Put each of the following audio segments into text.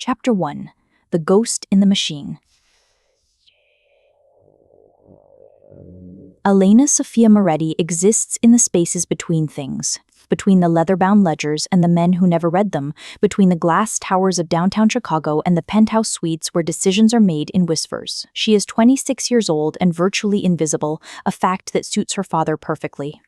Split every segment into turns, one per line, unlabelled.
Chapter 1. The Ghost in the Machine. Elena Sofia Moretti exists in the spaces between things, between the leather-bound ledgers and the men who never read them, between the glass towers of downtown Chicago and the penthouse suites where decisions are made in whispers. She is 26 years old and virtually invisible, a fact that suits her father perfectly.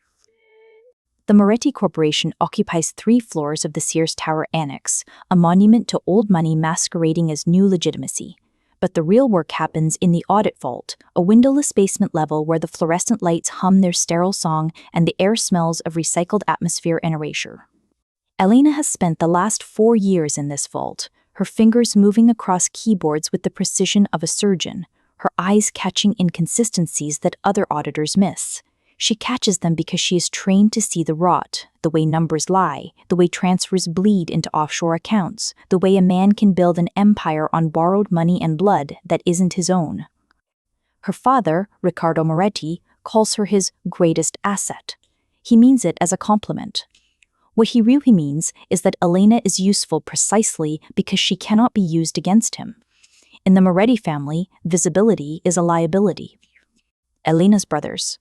The Moretti Corporation occupies 3 floors of the Sears Tower Annex, a monument to old money masquerading as new legitimacy. But the real work happens in the audit vault, a windowless basement level where the fluorescent lights hum their sterile song and the air smells of recycled atmosphere and erasure. Elena has spent the last 4 years in this vault, her fingers moving across keyboards with the precision of a surgeon, her eyes catching inconsistencies that other auditors miss. She catches them because she is trained to see the rot, the way numbers lie, the way transfers bleed into offshore accounts, the way a man can build an empire on borrowed money and blood that isn't his own. Her father, Riccardo Moretti, calls her his greatest asset. He means it as a compliment. What he really means is that Elena is useful precisely because she cannot be used against him. In the Moretti family, visibility is a liability. Elena's brothers,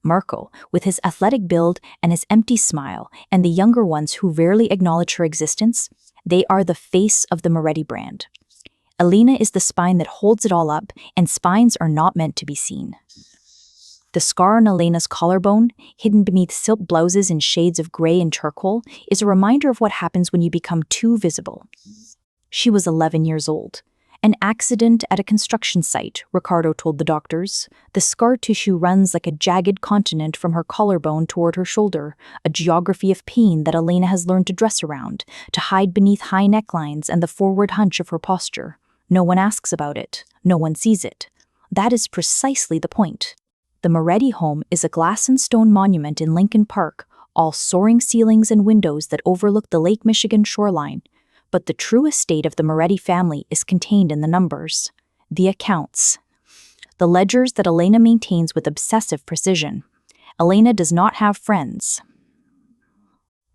Marco, with his athletic build and his empty smile, and the younger ones who rarely acknowledge her existence, they are the face of the Moretti brand. Elena is the spine that holds it all up, and spines are not meant to be seen. The scar on Elena's collarbone, hidden beneath silk blouses in shades of gray and charcoal, is a reminder of what happens when you become too visible. She was 11 years old. An accident at a construction site, Riccardo told the doctors. The scar tissue runs like a jagged continent from her collarbone toward her shoulder, a geography of pain that Elena has learned to dress around, to hide beneath high necklines and the forward hunch of her posture. No one asks about it. No one sees it. That is precisely the point. The Moretti home is a glass and stone monument in Lincoln Park, all soaring ceilings and windows that overlook the Lake Michigan shoreline. But the true estate of the Moretti family is contained in the numbers, the accounts, the ledgers that Elena maintains with obsessive precision. Elena does not have friends.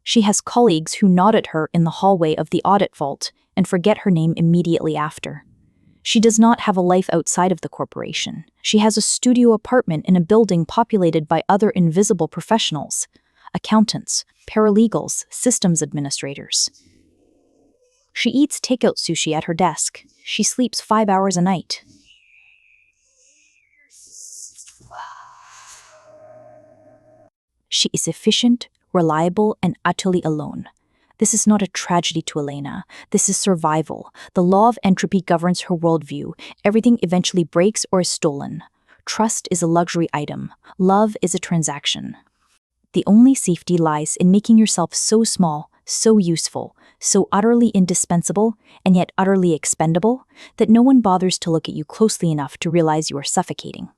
She has colleagues who nod at her in the hallway of the audit vault and forget her name immediately after. She does not have a life outside of the corporation. She has a studio apartment in a building populated by other invisible professionals, accountants, paralegals, systems administrators. She eats takeout sushi at her desk. She sleeps 5 hours a night. She is efficient, reliable, and utterly alone. This is not a tragedy to Elena. This is survival. The law of entropy governs her worldview. Everything eventually breaks or is stolen. Trust is a luxury item. Love is a transaction. The only safety lies in making yourself so small, so useful, so utterly indispensable, and yet utterly expendable, that no one bothers to look at you closely enough to realize you are suffocating.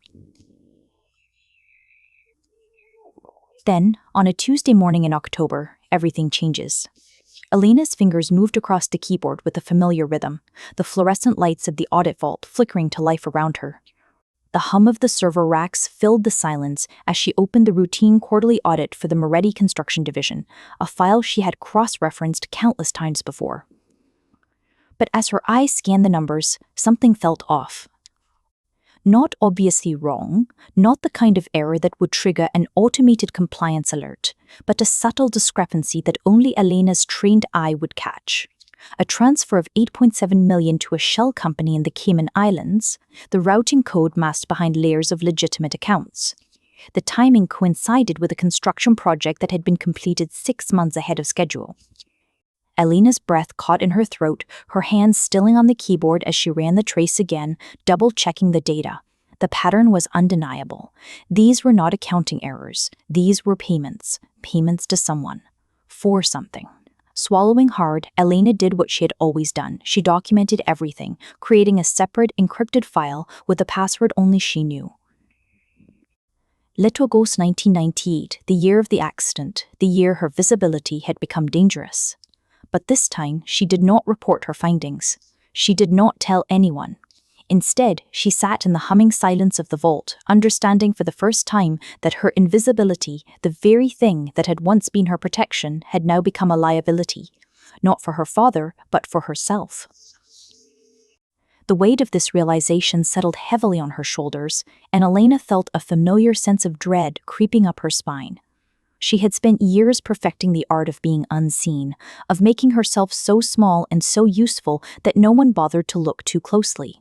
Then, on a Tuesday morning in October, everything changes. Elena's fingers moved across the keyboard with a familiar rhythm, the fluorescent lights of the audit vault flickering to life around her. The hum of the server racks filled the silence as she opened the routine quarterly audit for the Moretti Construction Division, a file she had cross-referenced countless times before. But as her eyes scanned the numbers, something felt off. Not obviously wrong, not the kind of error that would trigger an automated compliance alert, but a subtle discrepancy that only Elena's trained eye would catch. A transfer of $8.7 million to a shell company in the Cayman Islands, the routing code masked behind layers of legitimate accounts. The timing coincided with a construction project that had been completed 6 months ahead of schedule. Elena's breath caught in her throat, her hands stilling on the keyboard as she ran the trace again, double-checking the data. The pattern was undeniable. These were not accounting errors. These were payments to someone, for something. Swallowing hard, Elena did what she had always done. She documented everything, creating a separate, encrypted file with a password only she knew. Let August 1998, the year of the accident, the year her visibility had become dangerous. But this time, she did not report her findings. She did not tell anyone. Instead, she sat in the humming silence of the vault, understanding for the first time that her invisibility, the very thing that had once been her protection, had now become a liability, not for her father, but for herself. The weight of this realization settled heavily on her shoulders, and Elena felt a familiar sense of dread creeping up her spine. She had spent years perfecting the art of being unseen, of making herself so small and so useful that no one bothered to look too closely.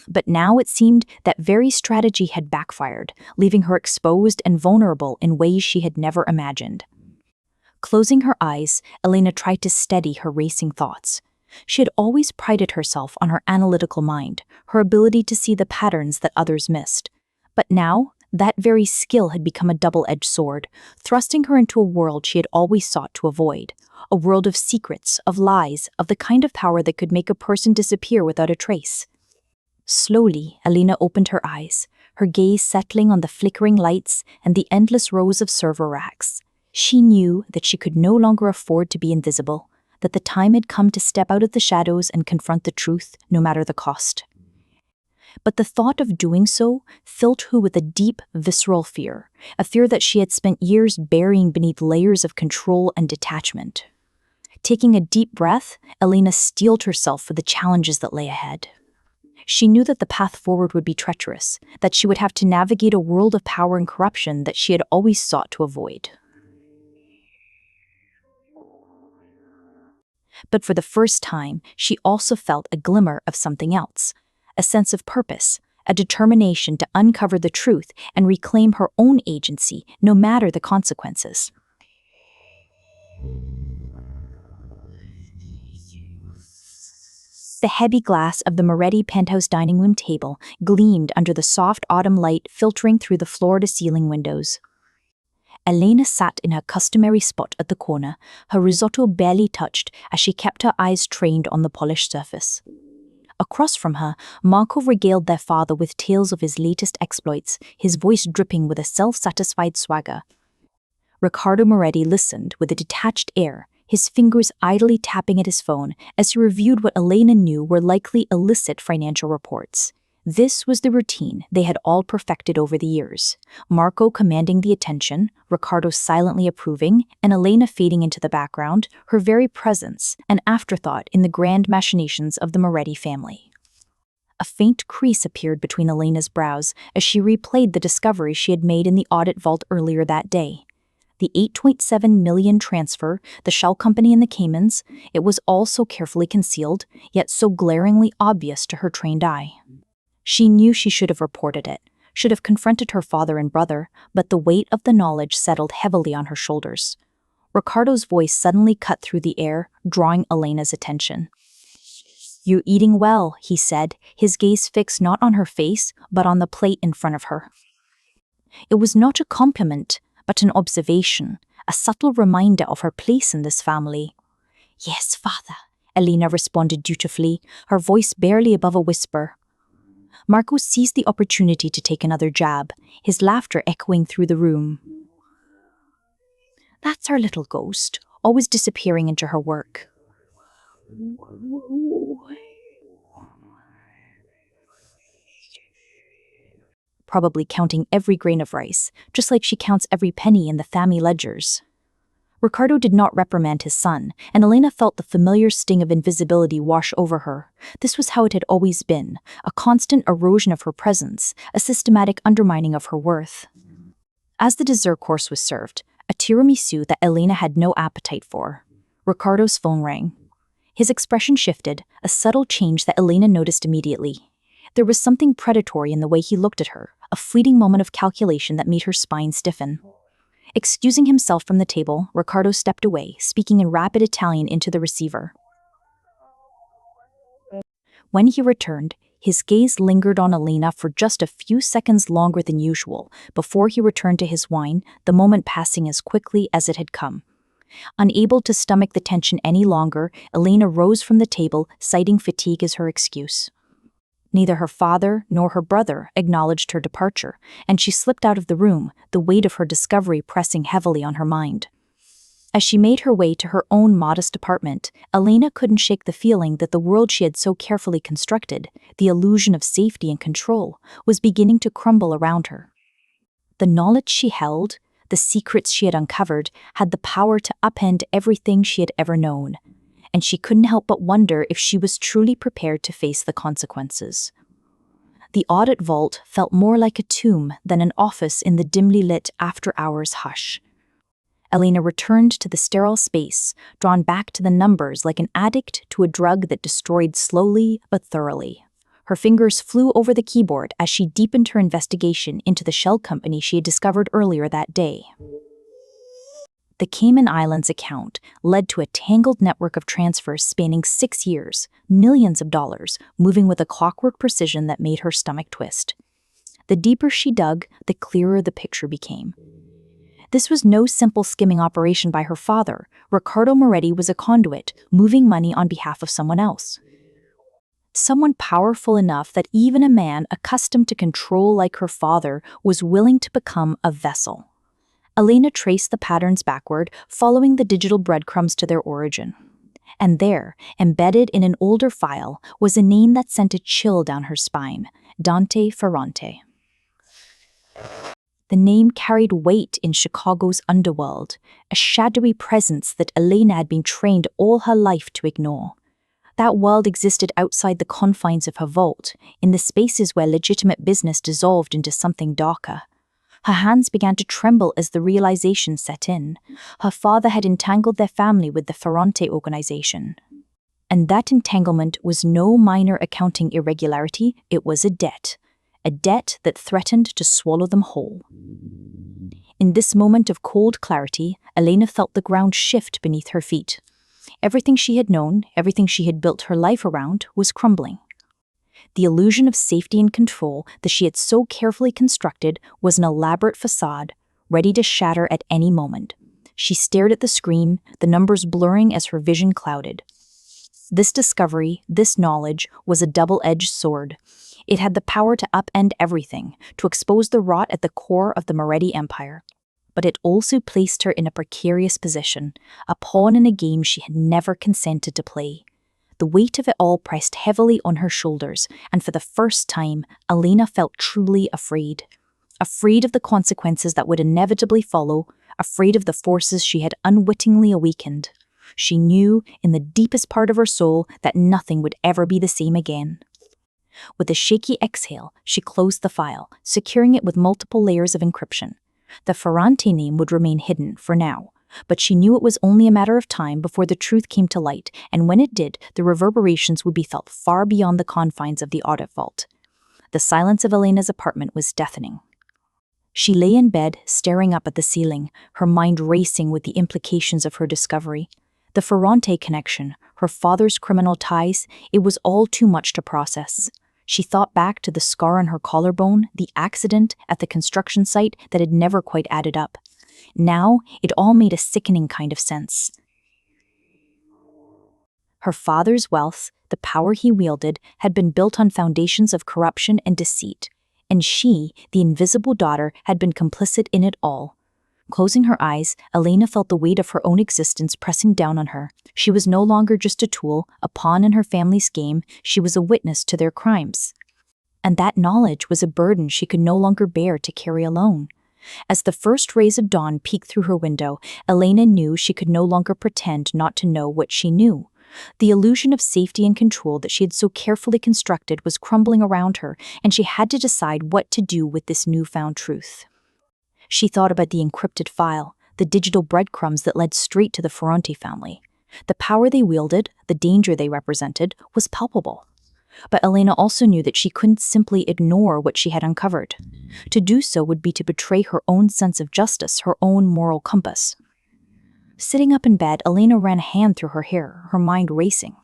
But now it seemed that very strategy had backfired, leaving her exposed and vulnerable in ways she had never imagined. Closing her eyes, Elena tried to steady her racing thoughts. She had always prided herself on her analytical mind, her ability to see the patterns that others missed. But now, that very skill had become a double-edged sword, thrusting her into a world she had always sought to avoid. A world of secrets, of lies, of the kind of power that could make a person disappear without a trace. Slowly, Elena opened her eyes, her gaze settling on the flickering lights and the endless rows of server racks. She knew that she could no longer afford to be invisible, that the time had come to step out of the shadows and confront the truth, no matter the cost. But the thought of doing so filled her with a deep, visceral fear, a fear that she had spent years burying beneath layers of control and detachment. Taking a deep breath, Elena steeled herself for the challenges that lay ahead. She knew that the path forward would be treacherous, that she would have to navigate a world of power and corruption that she had always sought to avoid. But for the first time, she also felt a glimmer of something else, a sense of purpose, a determination to uncover the truth and reclaim her own agency, no matter the consequences. The heavy glass of the Moretti penthouse dining room table gleamed under the soft autumn light filtering through the floor-to-ceiling windows. Elena sat in her customary spot at the corner, her risotto barely touched as she kept her eyes trained on the polished surface. Across from her, Marco regaled their father with tales of his latest exploits, his voice dripping with a self-satisfied swagger. Riccardo Moretti listened with a detached air, his fingers idly tapping at his phone as he reviewed what Elena knew were likely illicit financial reports. This was the routine they had all perfected over the years. Marco commanding the attention, Riccardo silently approving, and Elena fading into the background, her very presence an afterthought in the grand machinations of the Moretti family. A faint crease appeared between Elena's brows as she replayed the discovery she had made in the audit vault earlier that day. The $8.7 million transfer, the shell company in the Caymans, it was all so carefully concealed, yet so glaringly obvious to her trained eye. She knew she should have reported it, should have confronted her father and brother, but the weight of the knowledge settled heavily on her shoulders. Riccardo's voice suddenly cut through the air, drawing Elena's attention. "You're eating well," he said, his gaze fixed not on her face, but on the plate in front of her. It was not a compliment, but an observation, a subtle reminder of her place in this family. "Yes, father," Elena responded dutifully, her voice barely above a whisper. Marco seized the opportunity to take another jab, his laughter echoing through the room. "That's our little ghost, always disappearing into her work." Probably counting every grain of rice, just like she counts every penny in the family ledgers. Riccardo did not reprimand his son, and Elena felt the familiar sting of invisibility wash over her. This was how it had always been, a constant erosion of her presence, a systematic undermining of her worth. As the dessert course was served, a tiramisu that Elena had no appetite for, Riccardo's phone rang. His expression shifted, a subtle change that Elena noticed immediately. There was something predatory in the way he looked at her, a fleeting moment of calculation that made her spine stiffen. Excusing himself from the table, Riccardo stepped away, speaking in rapid Italian into the receiver. When he returned, his gaze lingered on Elena for just a few seconds longer than usual before he returned to his wine, the moment passing as quickly as it had come. Unable to stomach the tension any longer, Elena rose from the table, citing fatigue as her excuse. Neither her father nor her brother acknowledged her departure, and she slipped out of the room, the weight of her discovery pressing heavily on her mind. As she made her way to her own modest apartment, Elena couldn't shake the feeling that the world she had so carefully constructed, the illusion of safety and control, was beginning to crumble around her. The knowledge she held, the secrets she had uncovered, had the power to upend everything she had ever known. and she couldn't help but wonder if she was truly prepared to face the consequences. The audit vault felt more like a tomb than an office in the dimly lit after-hours hush. Elena returned to the sterile space, drawn back to the numbers like an addict to a drug that destroyed slowly but thoroughly. Her fingers flew over the keyboard as she deepened her investigation into the shell company she had discovered earlier that day. The Cayman Islands account led to a tangled network of transfers spanning 6 years, millions of dollars, moving with a clockwork precision that made her stomach twist. The deeper she dug, the clearer the picture became. This was no simple skimming operation by her father. Riccardo Moretti was a conduit, moving money on behalf of someone else. Someone powerful enough that even a man accustomed to control like her father was willing to become a vessel. Elena traced the patterns backward, following the digital breadcrumbs to their origin. And there, embedded in an older file, was a name that sent a chill down her spine: Dante Ferrante. The name carried weight in Chicago's underworld, a shadowy presence that Elena had been trained all her life to ignore. That world existed outside the confines of her vault, in the spaces where legitimate business dissolved into something darker. Her hands began to tremble as the realization set in. Her father had entangled their family with the Ferrante organization. And that entanglement was no minor accounting irregularity, it was a debt that threatened to swallow them whole. In this moment of cold clarity, Elena felt the ground shift beneath her feet. Everything she had known, everything she had built her life around, was crumbling. The illusion of safety and control that she had so carefully constructed was an elaborate facade, ready to shatter at any moment. She stared at the screen, the numbers blurring as her vision clouded. This discovery, this knowledge, was a double-edged sword. It had the power to upend everything, to expose the rot at the core of the Moretti empire. But it also placed her in a precarious position, a pawn in a game she had never consented to play. The weight of it all pressed heavily on her shoulders, and for the first time, Elena felt truly afraid. Afraid of the consequences that would inevitably follow, afraid of the forces she had unwittingly awakened. She knew, in the deepest part of her soul, that nothing would ever be the same again. With a shaky exhale, she closed the file, securing it with multiple layers of encryption. The Ferrante name would remain hidden for now, but she knew it was only a matter of time before the truth came to light, and when it did, the reverberations would be felt far beyond the confines of the audit vault. The silence of Elena's apartment was deafening. She lay in bed, staring up at the ceiling, her mind racing with the implications of her discovery. The Ferrante connection, her father's criminal ties, it was all too much to process. She thought back to the scar on her collarbone, the accident at the construction site that had never quite added up. Now, it all made a sickening kind of sense. Her father's wealth, the power he wielded, had been built on foundations of corruption and deceit, and she, the invisible daughter, had been complicit in it all. Closing her eyes, Elena felt the weight of her own existence pressing down on her. She was no longer just a tool, a pawn in her family's game, she was a witness to their crimes. And that knowledge was a burden she could no longer bear to carry alone. As the first rays of dawn peeked through her window, Elena knew she could no longer pretend not to know what she knew. The illusion of safety and control that she had so carefully constructed was crumbling around her, and she had to decide what to do with this newfound truth. She thought about the encrypted file, the digital breadcrumbs that led straight to the Ferrante family. The power they wielded, the danger they represented, was palpable. But Elena also knew that she couldn't simply ignore what she had uncovered. To do so would be to betray her own sense of justice, her own moral compass. Sitting up in bed, Elena ran a hand through her hair, her mind racing.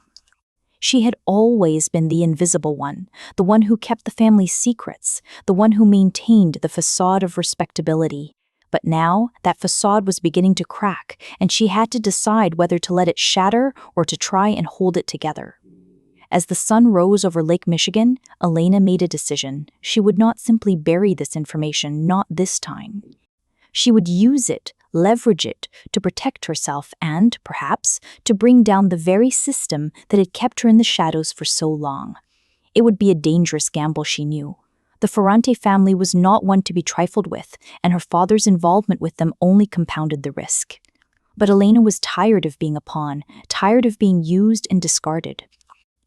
She had always been the invisible one, the one who kept the family's secrets, the one who maintained the facade of respectability. But now, that facade was beginning to crack, and she had to decide whether to let it shatter or to try and hold it together. As the sun rose over Lake Michigan, Elena made a decision. She would not simply bury this information, not this time. She would use it, leverage it, to protect herself and, perhaps, to bring down the very system that had kept her in the shadows for so long. It would be a dangerous gamble, she knew. The Ferrante family was not one to be trifled with, and her father's involvement with them only compounded the risk. But Elena was tired of being a pawn, tired of being used and discarded.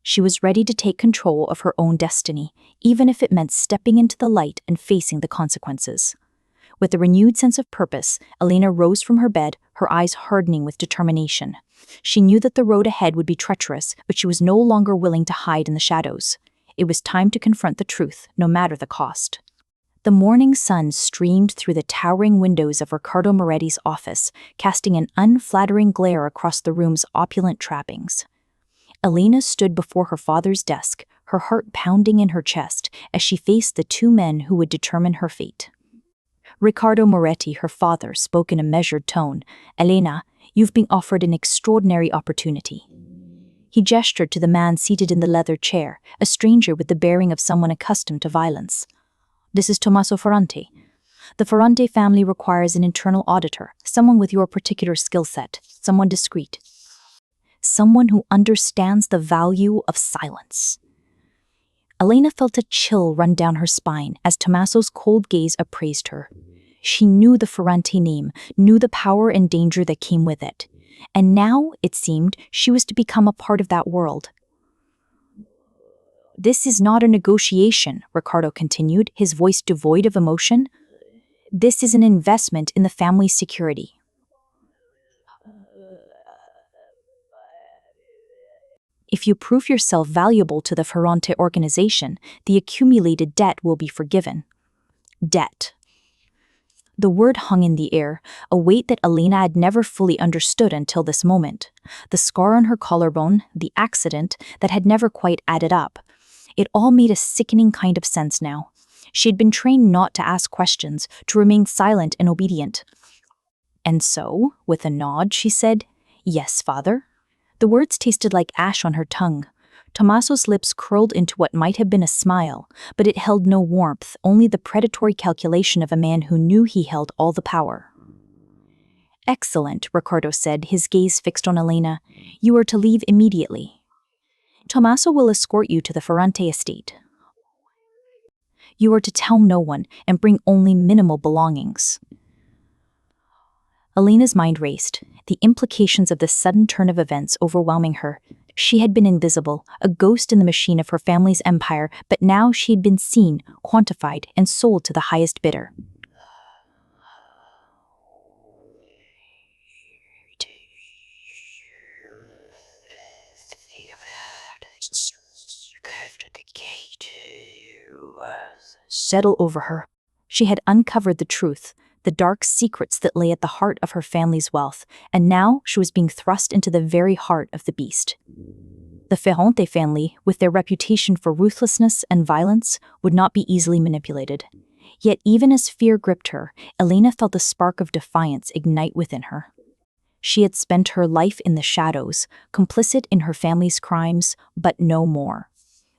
She was ready to take control of her own destiny, even if it meant stepping into the light and facing the consequences. With a renewed sense of purpose, Elena rose from her bed, her eyes hardening with determination. She knew that the road ahead would be treacherous, but she was no longer willing to hide in the shadows. It was time to confront the truth, no matter the cost. The morning sun streamed through the towering windows of Riccardo Moretti's office, casting an unflattering glare across the room's opulent trappings. Elena stood before her father's desk, her heart pounding in her chest as she faced the two men who would determine her fate. Riccardo Moretti, her father, spoke in a measured tone. "Elena, you've been offered an extraordinary opportunity." He gestured to the man seated in the leather chair, a stranger with the bearing of someone accustomed to violence. "This is Tommaso Ferrante. The Ferrante family requires an internal auditor, someone with your particular skill set, someone discreet. Someone who understands the value of silence." Elena felt a chill run down her spine as Tommaso's cold gaze appraised her. She knew the Ferrante name, knew the power and danger that came with it. And now, it seemed, she was to become a part of that world. "This is not a negotiation," Riccardo continued, his voice devoid of emotion. "This is an investment in the family's security." If you prove yourself valuable to the Ferrante organization, the accumulated debt will be forgiven. Debt. The word hung in the air, a weight that Elena had never fully understood until this moment. The scar on her collarbone, the accident that had never quite added up. It all made a sickening kind of sense now. She had been trained not to ask questions, to remain silent and obedient. And so, with a nod, she said, "Yes, father." The words tasted like ash on her tongue. Tommaso's lips curled into what might have been a smile, but it held no warmth, only the predatory calculation of a man who knew he held all the power. "Excellent," Riccardo said, his gaze fixed on Elena. "You are to leave immediately. Tommaso will escort you to the Ferrante estate. You are to tell no one and bring only minimal belongings." Elena's mind raced, the implications of this sudden turn of events overwhelming her. She had been invisible, a ghost in the machine of her family's empire, but now she had been seen, quantified, and sold to the highest bidder. Settle over her. She had uncovered the truth, the dark secrets that lay at the heart of her family's wealth, and now she was being thrust into the very heart of the beast. The Ferrante family, with their reputation for ruthlessness and violence, would not be easily manipulated. Yet even as fear gripped her, Elena felt a spark of defiance ignite within her. She had spent her life in the shadows, complicit in her family's crimes, but no more.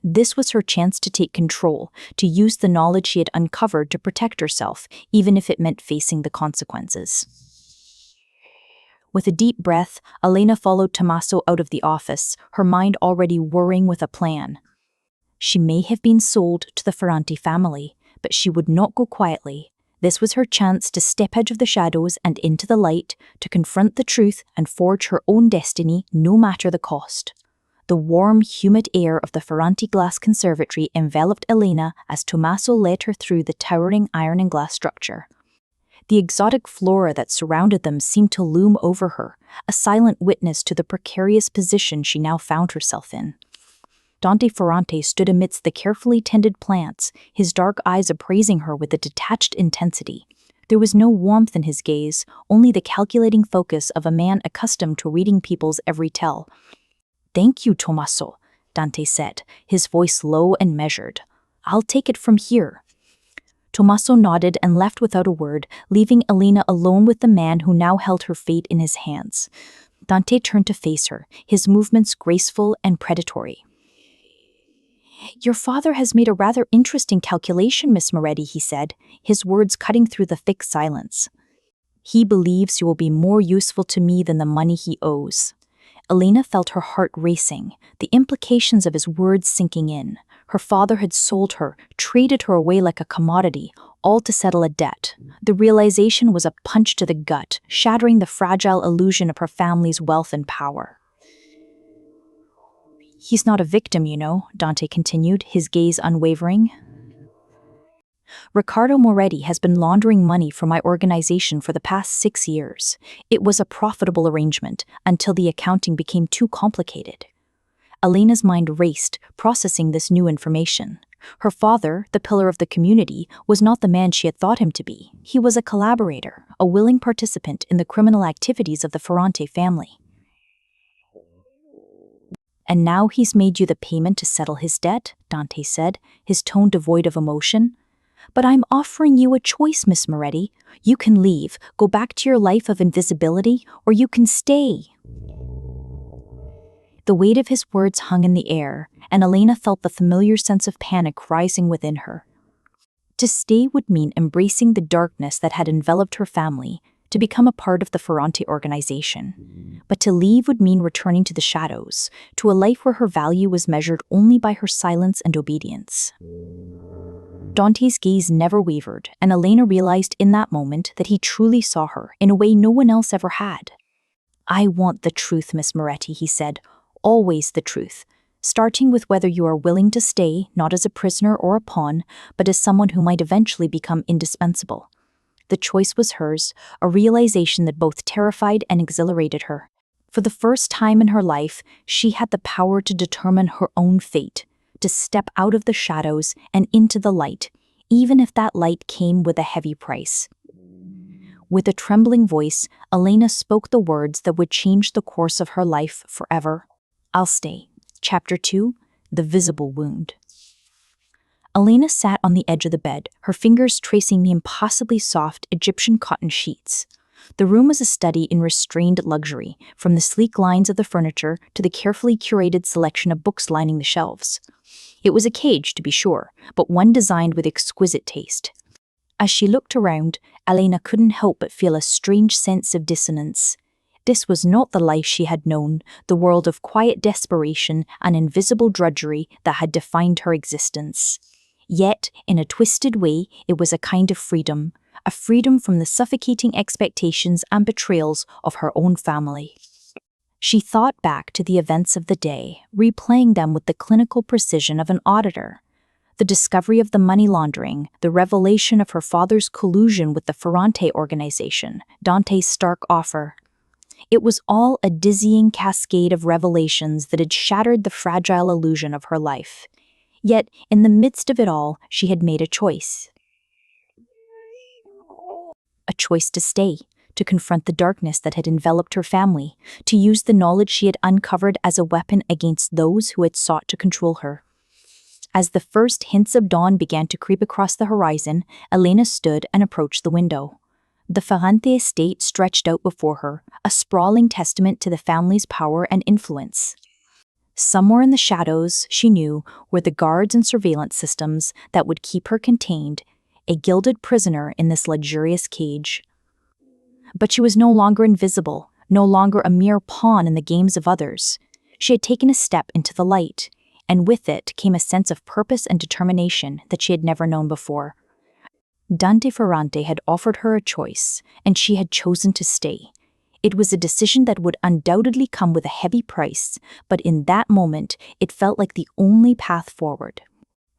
This was her chance to take control, to use the knowledge she had uncovered to protect herself, even if it meant facing the consequences. With a deep breath, Elena followed Tommaso out of the office, her mind already whirring with a plan. She may have been sold to the Ferrante family, but she would not go quietly. This was her chance to step out of the shadows and into the light, to confront the truth and forge her own destiny, no matter the cost. The warm, humid air of the Ferrante Glass Conservatory enveloped Elena as Tommaso led her through the towering iron and glass structure. The exotic flora that surrounded them seemed to loom over her, a silent witness to the precarious position she now found herself in. Dante Ferrante stood amidst the carefully tended plants, his dark eyes appraising her with a detached intensity. There was no warmth in his gaze, only the calculating focus of a man accustomed to reading people's every tell. "Thank you, Tommaso," Dante said, his voice low and measured. "I'll take it from here." Tommaso nodded and left without a word, leaving Elena alone with the man who now held her fate in his hands. Dante turned to face her, his movements graceful and predatory. "Your father has made a rather interesting calculation, Miss Moretti," he said, his words cutting through the thick silence. "He believes you will be more useful to me than the money he owes." Elena felt her heart racing, the implications of his words sinking in. Her father had sold her, traded her away like a commodity, all to settle a debt. The realization was a punch to the gut, shattering the fragile illusion of her family's wealth and power. "He's not a victim, you know," Dante continued, his gaze unwavering. "Riccardo Moretti has been laundering money for my organization for the past 6 years. It was a profitable arrangement until the accounting became too complicated." Elena's mind raced, processing this new information. Her father, the pillar of the community, was not the man she had thought him to be. He was a collaborator, a willing participant in the criminal activities of the Ferrante family. "And now he's made you the payment to settle his debt," Dante said, his tone devoid of emotion. "But I'm offering you a choice, Miss Moretti. You can leave, go back to your life of invisibility, or you can stay." The weight of his words hung in the air, and Elena felt the familiar sense of panic rising within her. To stay would mean embracing the darkness that had enveloped her family, to become a part of the Ferrante organization. But to leave would mean returning to the shadows, to a life where her value was measured only by her silence and obedience. Dante's gaze never wavered, and Elena realized in that moment that he truly saw her in a way no one else ever had. "I want the truth, Miss Moretti," he said, "always the truth, starting with whether you are willing to stay, not as a prisoner or a pawn, but as someone who might eventually become indispensable." The choice was hers, a realization that both terrified and exhilarated her. For the first time in her life, she had the power to determine her own fate, to step out of the shadows and into the light, even if that light came with a heavy price. With a trembling voice, Elena spoke the words that would change the course of her life forever. "I'll stay." Chapter 2, The Visible Wound. Elena sat on the edge of the bed, her fingers tracing the impossibly soft Egyptian cotton sheets. The room was a study in restrained luxury, from the sleek lines of the furniture to the carefully curated selection of books lining the shelves. It was a cage, to be sure, but one designed with exquisite taste. As she looked around, Elena couldn't help but feel a strange sense of dissonance. This was not the life she had known, the world of quiet desperation and invisible drudgery that had defined her existence. Yet, in a twisted way, it was a kind of freedom, a freedom from the suffocating expectations and betrayals of her own family. She thought back to the events of the day, replaying them with the clinical precision of an auditor. The discovery of the money laundering, the revelation of her father's collusion with the Ferrante organization, Dante's stark offer. It was all a dizzying cascade of revelations that had shattered the fragile illusion of her life. Yet, in the midst of it all, she had made a choice. A choice to stay, to confront the darkness that had enveloped her family, to use the knowledge she had uncovered as a weapon against those who had sought to control her. As the first hints of dawn began to creep across the horizon, Elena stood and approached the window. The Ferrante estate stretched out before her, a sprawling testament to the family's power and influence. Somewhere in the shadows, she knew, were the guards and surveillance systems that would keep her contained, a gilded prisoner in this luxurious cage. But she was no longer invisible, no longer a mere pawn in the games of others. She had taken a step into the light, and with it came a sense of purpose and determination that she had never known before. Dante Ferrante had offered her a choice, and she had chosen to stay. It was a decision that would undoubtedly come with a heavy price, but in that moment, it felt like the only path forward.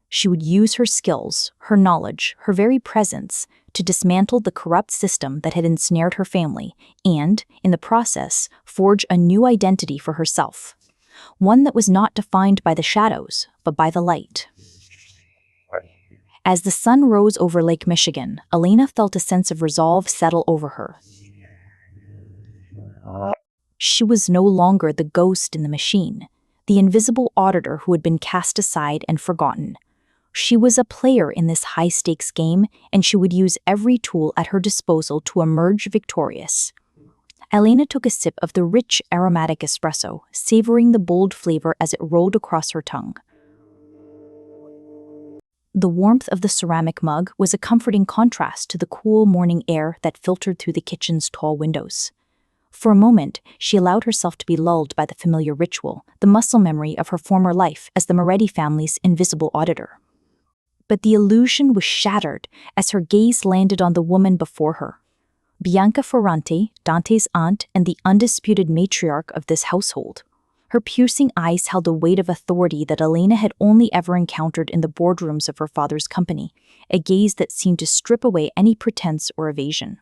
She would use her skills, her knowledge, her very presence to dismantle the corrupt system that had ensnared her family and, in the process, forge a new identity for herself. One that was not defined by the shadows, but by the light. As the sun rose over Lake Michigan, Elena felt a sense of resolve settle over her. She was no longer the ghost in the machine, the invisible auditor who had been cast aside and forgotten. She was a player in this high-stakes game, and she would use every tool at her disposal to emerge victorious. Elena took a sip of the rich, aromatic espresso, savoring the bold flavor as it rolled across her tongue. The warmth of the ceramic mug was a comforting contrast to the cool morning air that filtered through the kitchen's tall windows. For a moment, she allowed herself to be lulled by the familiar ritual, the muscle memory of her former life as the Moretti family's invisible auditor. But the illusion was shattered as her gaze landed on the woman before her. Bianca Ferrante, Dante's aunt and the undisputed matriarch of this household. Her piercing eyes held a weight of authority that Elena had only ever encountered in the boardrooms of her father's company, a gaze that seemed to strip away any pretense or evasion.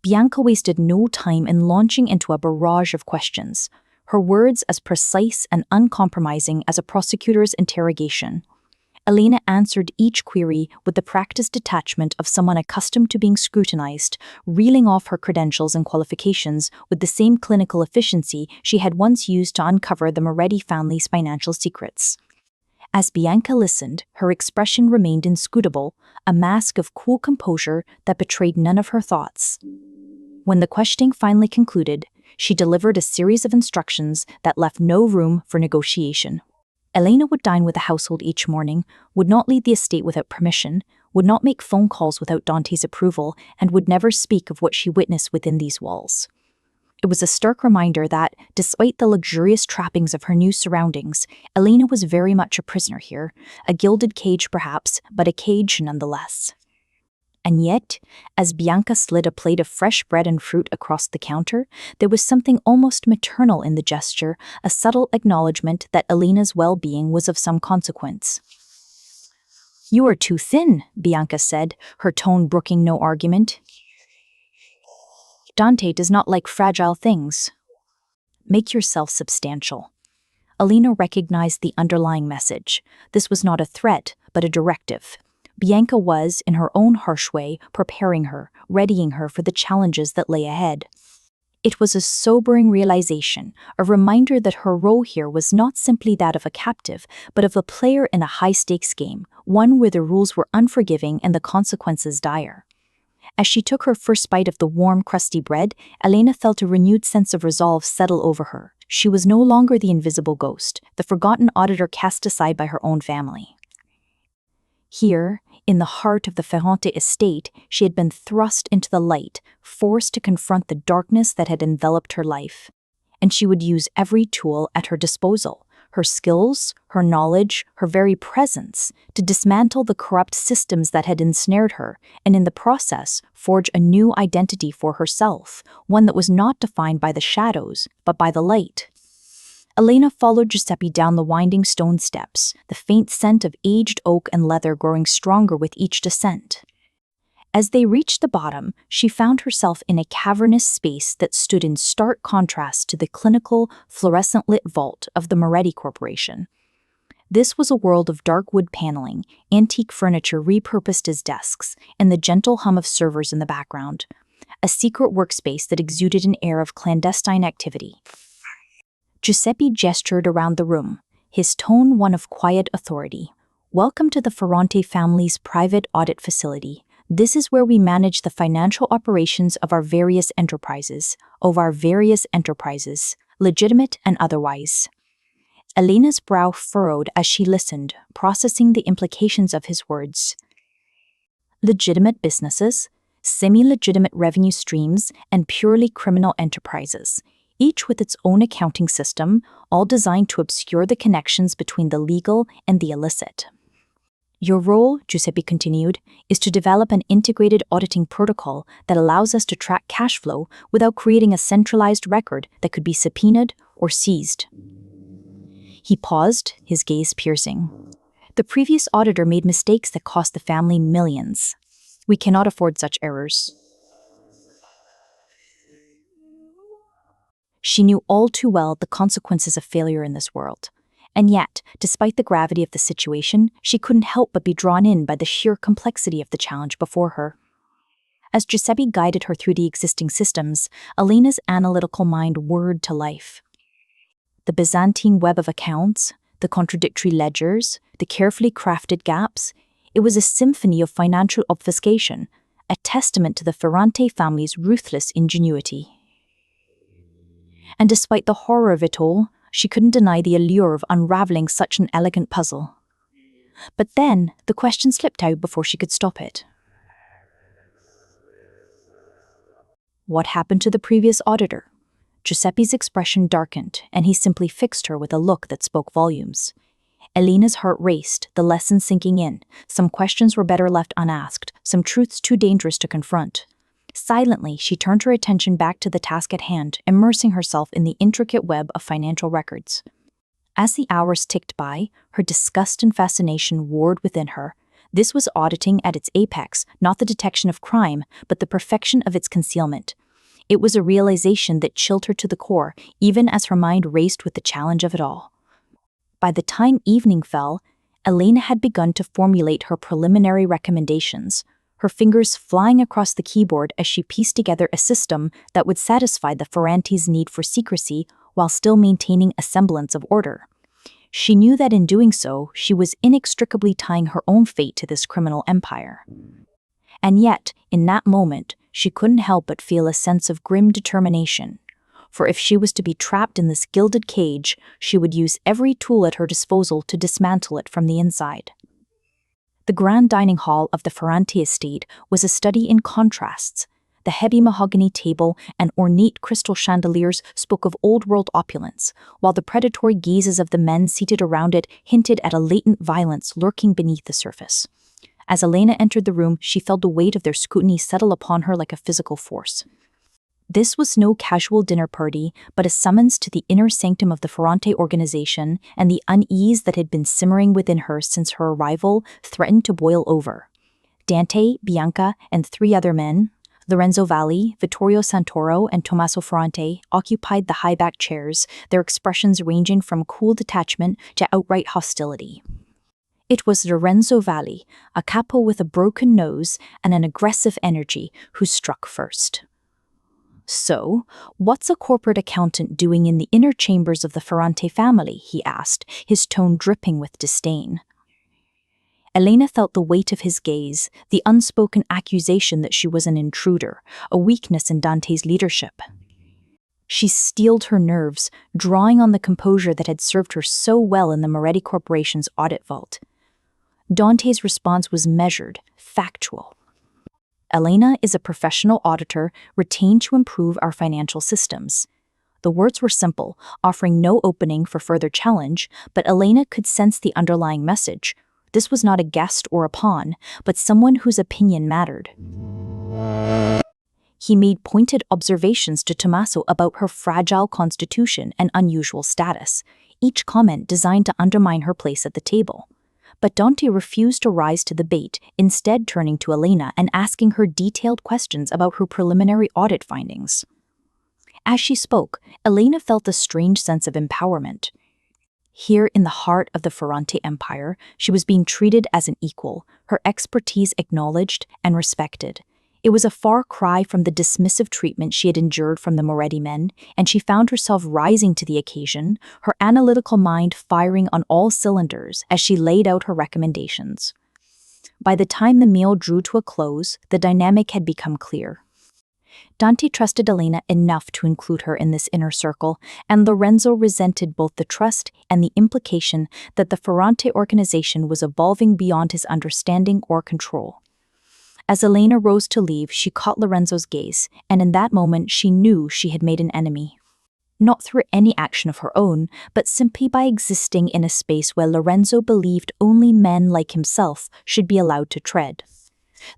Bianca wasted no time in launching into a barrage of questions, her words as precise and uncompromising as a prosecutor's interrogation. Elena answered each query with the practiced detachment of someone accustomed to being scrutinized, reeling off her credentials and qualifications with the same clinical efficiency she had once used to uncover the Moretti family's financial secrets. As Bianca listened, her expression remained inscrutable, a mask of cool composure that betrayed none of her thoughts. When the questioning finally concluded, she delivered a series of instructions that left no room for negotiation. Elena would dine with the household each morning, would not leave the estate without permission, would not make phone calls without Dante's approval, and would never speak of what she witnessed within these walls. It was a stark reminder that, despite the luxurious trappings of her new surroundings, Elena was very much a prisoner here, a gilded cage perhaps, but a cage nonetheless. And yet, as Bianca slid a plate of fresh bread and fruit across the counter, there was something almost maternal in the gesture, a subtle acknowledgement that Elena's well-being was of some consequence. "You are too thin," Bianca said, her tone brooking no argument. "Dante does not like fragile things. Make yourself substantial." Elena recognized the underlying message. This was not a threat, but a directive. Bianca was, in her own harsh way, preparing her, readying her for the challenges that lay ahead. It was a sobering realization, a reminder that her role here was not simply that of a captive, but of a player in a high-stakes game, one where the rules were unforgiving and the consequences dire. As she took her first bite of the warm, crusty bread, Elena felt a renewed sense of resolve settle over her. She was no longer the invisible ghost, the forgotten auditor cast aside by her own family. Here, in the heart of the Ferrante estate, she had been thrust into the light, forced to confront the darkness that had enveloped her life. And she would use every tool at her disposal, her skills, her knowledge, her very presence, to dismantle the corrupt systems that had ensnared her, and in the process, forge a new identity for herself, one that was not defined by the shadows, but by the light. Elena followed Giuseppe down the winding stone steps, the faint scent of aged oak and leather growing stronger with each descent. As they reached the bottom, she found herself in a cavernous space that stood in stark contrast to the clinical, fluorescent-lit vault of the Moretti Corporation. This was a world of dark wood paneling, antique furniture repurposed as desks, and the gentle hum of servers in the background. A secret workspace that exuded an air of clandestine activity. Giuseppe gestured around the room, his tone one of quiet authority. "Welcome to the Ferrante family's private audit facility. This is where we manage the financial operations of our various enterprises, legitimate and otherwise." Elena's brow furrowed as she listened, processing the implications of his words. Legitimate businesses, semi-legitimate revenue streams, and purely criminal enterprises, each with its own accounting system, all designed to obscure the connections between the legal and the illicit. "Your role," Giuseppe continued, "is to develop an integrated auditing protocol that allows us to track cash flow without creating a centralized record that could be subpoenaed or seized." He paused, his gaze piercing. "The previous auditor made mistakes that cost the family millions. We cannot afford such errors." She knew all too well the consequences of failure in this world. And yet, despite the gravity of the situation, she couldn't help but be drawn in by the sheer complexity of the challenge before her. As Giuseppe guided her through the existing systems, Elena's analytical mind whirred to life. The Byzantine web of accounts, the contradictory ledgers, the carefully crafted gaps, it was a symphony of financial obfuscation, a testament to the Ferrante family's ruthless ingenuity. And despite the horror of it all, she couldn't deny the allure of unraveling such an elegant puzzle. But then, the question slipped out before she could stop it. What happened to the previous auditor? Giuseppe's expression darkened, and he simply fixed her with a look that spoke volumes. Elena's heart raced, the lesson sinking in. Some questions were better left unasked, some truths too dangerous to confront. Silently, she turned her attention back to the task at hand, immersing herself in the intricate web of financial records. As the hours ticked by, her disgust and fascination warred within her. This was auditing at its apex, not the detection of crime, but the perfection of its concealment. It was a realization that chilled her to the core, even as her mind raced with the challenge of it all. By the time evening fell, Elena had begun to formulate her preliminary recommendations, her fingers flying across the keyboard as she pieced together a system that would satisfy the Ferrantes' need for secrecy while still maintaining a semblance of order. She knew that in doing so, she was inextricably tying her own fate to this criminal empire. And yet, in that moment, she couldn't help but feel a sense of grim determination. For if she was to be trapped in this gilded cage, she would use every tool at her disposal to dismantle it from the inside. The grand dining hall of the Ferrante estate was a study in contrasts. The heavy mahogany table and ornate crystal chandeliers spoke of old-world opulence, while the predatory gazes of the men seated around it hinted at a latent violence lurking beneath the surface. As Elena entered the room, she felt the weight of their scrutiny settle upon her like a physical force. This was no casual dinner party, but a summons to the inner sanctum of the Ferrante organization, and the unease that had been simmering within her since her arrival threatened to boil over. Dante, Bianca, and 3 other men, Lorenzo Valli, Vittorio Santoro, and Tommaso Ferrante, occupied the high-backed chairs, their expressions ranging from cool detachment to outright hostility. It was Lorenzo Valli, a capo with a broken nose and an aggressive energy, who struck first. "So, what's a corporate accountant doing in the inner chambers of the Ferrante family?" he asked, his tone dripping with disdain. Elena felt the weight of his gaze, the unspoken accusation that she was an intruder, a weakness in Dante's leadership. She steeled her nerves, drawing on the composure that had served her so well in the Moretti Corporation's audit vault. Dante's response was measured, factual. "Elena is a professional auditor retained to improve our financial systems." The words were simple, offering no opening for further challenge, but Elena could sense the underlying message. This was not a guest or a pawn, but someone whose opinion mattered. He made pointed observations to Tommaso about her fragile constitution and unusual status, each comment designed to undermine her place at the table. But Dante refused to rise to the bait, instead turning to Elena and asking her detailed questions about her preliminary audit findings. As she spoke, Elena felt a strange sense of empowerment. Here in the heart of the Ferrante Empire, she was being treated as an equal, her expertise acknowledged and respected. It was a far cry from the dismissive treatment she had endured from the Moretti men, and she found herself rising to the occasion, her analytical mind firing on all cylinders as she laid out her recommendations. By the time the meal drew to a close, the dynamic had become clear. Dante trusted Elena enough to include her in this inner circle, and Lorenzo resented both the trust and the implication that the Ferrante organization was evolving beyond his understanding or control. As Elena rose to leave, she caught Lorenzo's gaze, and in that moment she knew she had made an enemy. Not through any action of her own, but simply by existing in a space where Lorenzo believed only men like himself should be allowed to tread.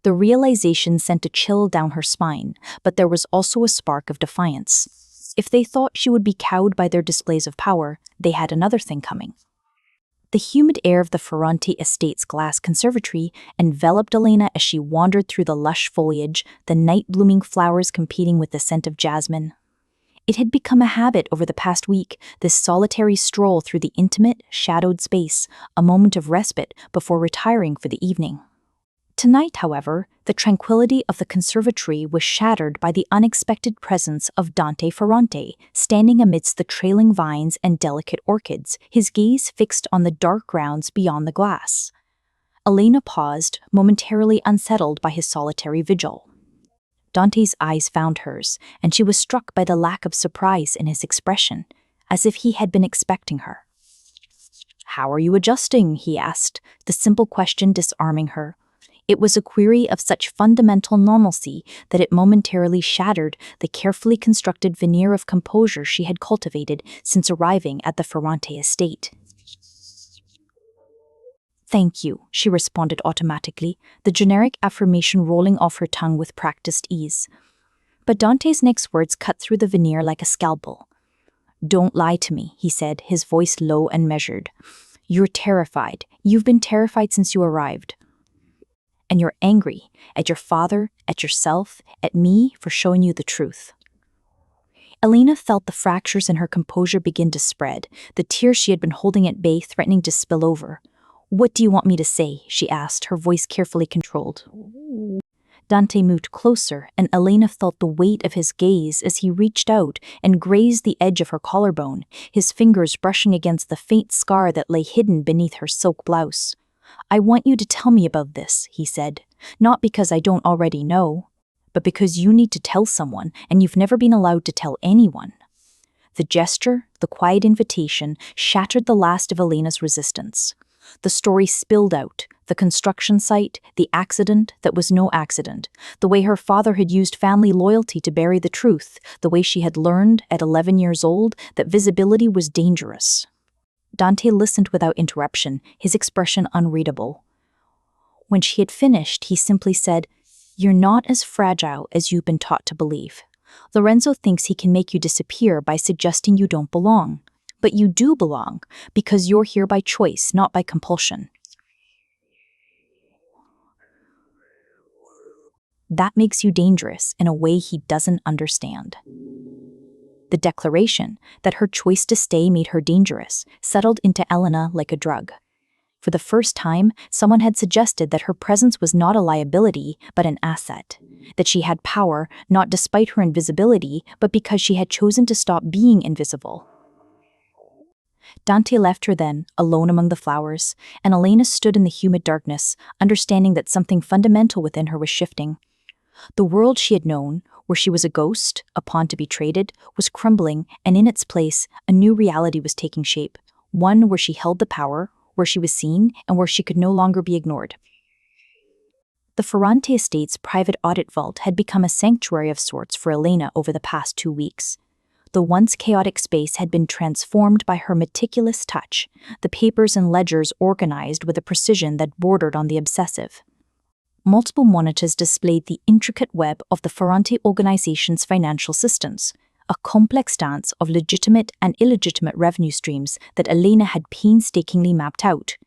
The realization sent a chill down her spine, but there was also a spark of defiance. If they thought she would be cowed by their displays of power, they had another thing coming. The humid air of the Ferrante estate's glass conservatory enveloped Elena as she wandered through the lush foliage, the night-blooming flowers competing with the scent of jasmine. It had become a habit over the past week, this solitary stroll through the intimate, shadowed space, a moment of respite before retiring for the evening. Tonight, however, the tranquility of the conservatory was shattered by the unexpected presence of Dante Ferrante, standing amidst the trailing vines and delicate orchids, his gaze fixed on the dark grounds beyond the glass. Elena paused, momentarily unsettled by his solitary vigil. Dante's eyes found hers, and she was struck by the lack of surprise in his expression, as if he had been expecting her. "How are you adjusting?" he asked, the simple question disarming her. It was a query of such fundamental normalcy that it momentarily shattered the carefully constructed veneer of composure she had cultivated since arriving at the Ferrante estate. Thank you, she responded automatically, the generic affirmation rolling off her tongue with practiced ease. But Dante's next words cut through the veneer like a scalpel. Don't lie to me, he said, his voice low and measured. You're terrified. You've been terrified since you arrived. And you're angry at your father, at yourself, at me for showing you the truth. Elena felt the fractures in her composure begin to spread, the tears she had been holding at bay threatening to spill over. What do you want me to say? She asked, her voice carefully controlled. Dante moved closer, and Elena felt the weight of his gaze as he reached out and grazed the edge of her collarbone, his fingers brushing against the faint scar that lay hidden beneath her silk blouse. I want you to tell me about this, he said, not because I don't already know, but because you need to tell someone, and you've never been allowed to tell anyone. The gesture, the quiet invitation, shattered the last of Elena's resistance. The story spilled out, the construction site, the accident that was no accident, the way her father had used family loyalty to bury the truth, the way she had learned, at 11 years old, that visibility was dangerous. Dante listened without interruption, his expression unreadable. When she had finished, he simply said, You're not as fragile as you've been taught to believe. Lorenzo thinks he can make you disappear by suggesting you don't belong. But you do belong, because you're here by choice, not by compulsion. That makes you dangerous in a way he doesn't understand. The declaration that her choice to stay made her dangerous settled into Elena like a drug. For the first time, someone had suggested that her presence was not a liability, but an asset. That she had power, not despite her invisibility, but because she had chosen to stop being invisible. Dante left her then, alone among the flowers, and Elena stood in the humid darkness, understanding that something fundamental within her was shifting. The world she had known, where she was a ghost, a pawn to be traded, was crumbling, and in its place, a new reality was taking shape, one where she held the power, where she was seen, and where she could no longer be ignored. The Ferrante estate's private audit vault had become a sanctuary of sorts for Elena over the past 2 weeks. The once chaotic space had been transformed by her meticulous touch, the papers and ledgers organized with a precision that bordered on the obsessive. Multiple monitors displayed the intricate web of the Ferrante organization's financial systems, a complex dance of legitimate and illegitimate revenue streams that Elena had painstakingly mapped out.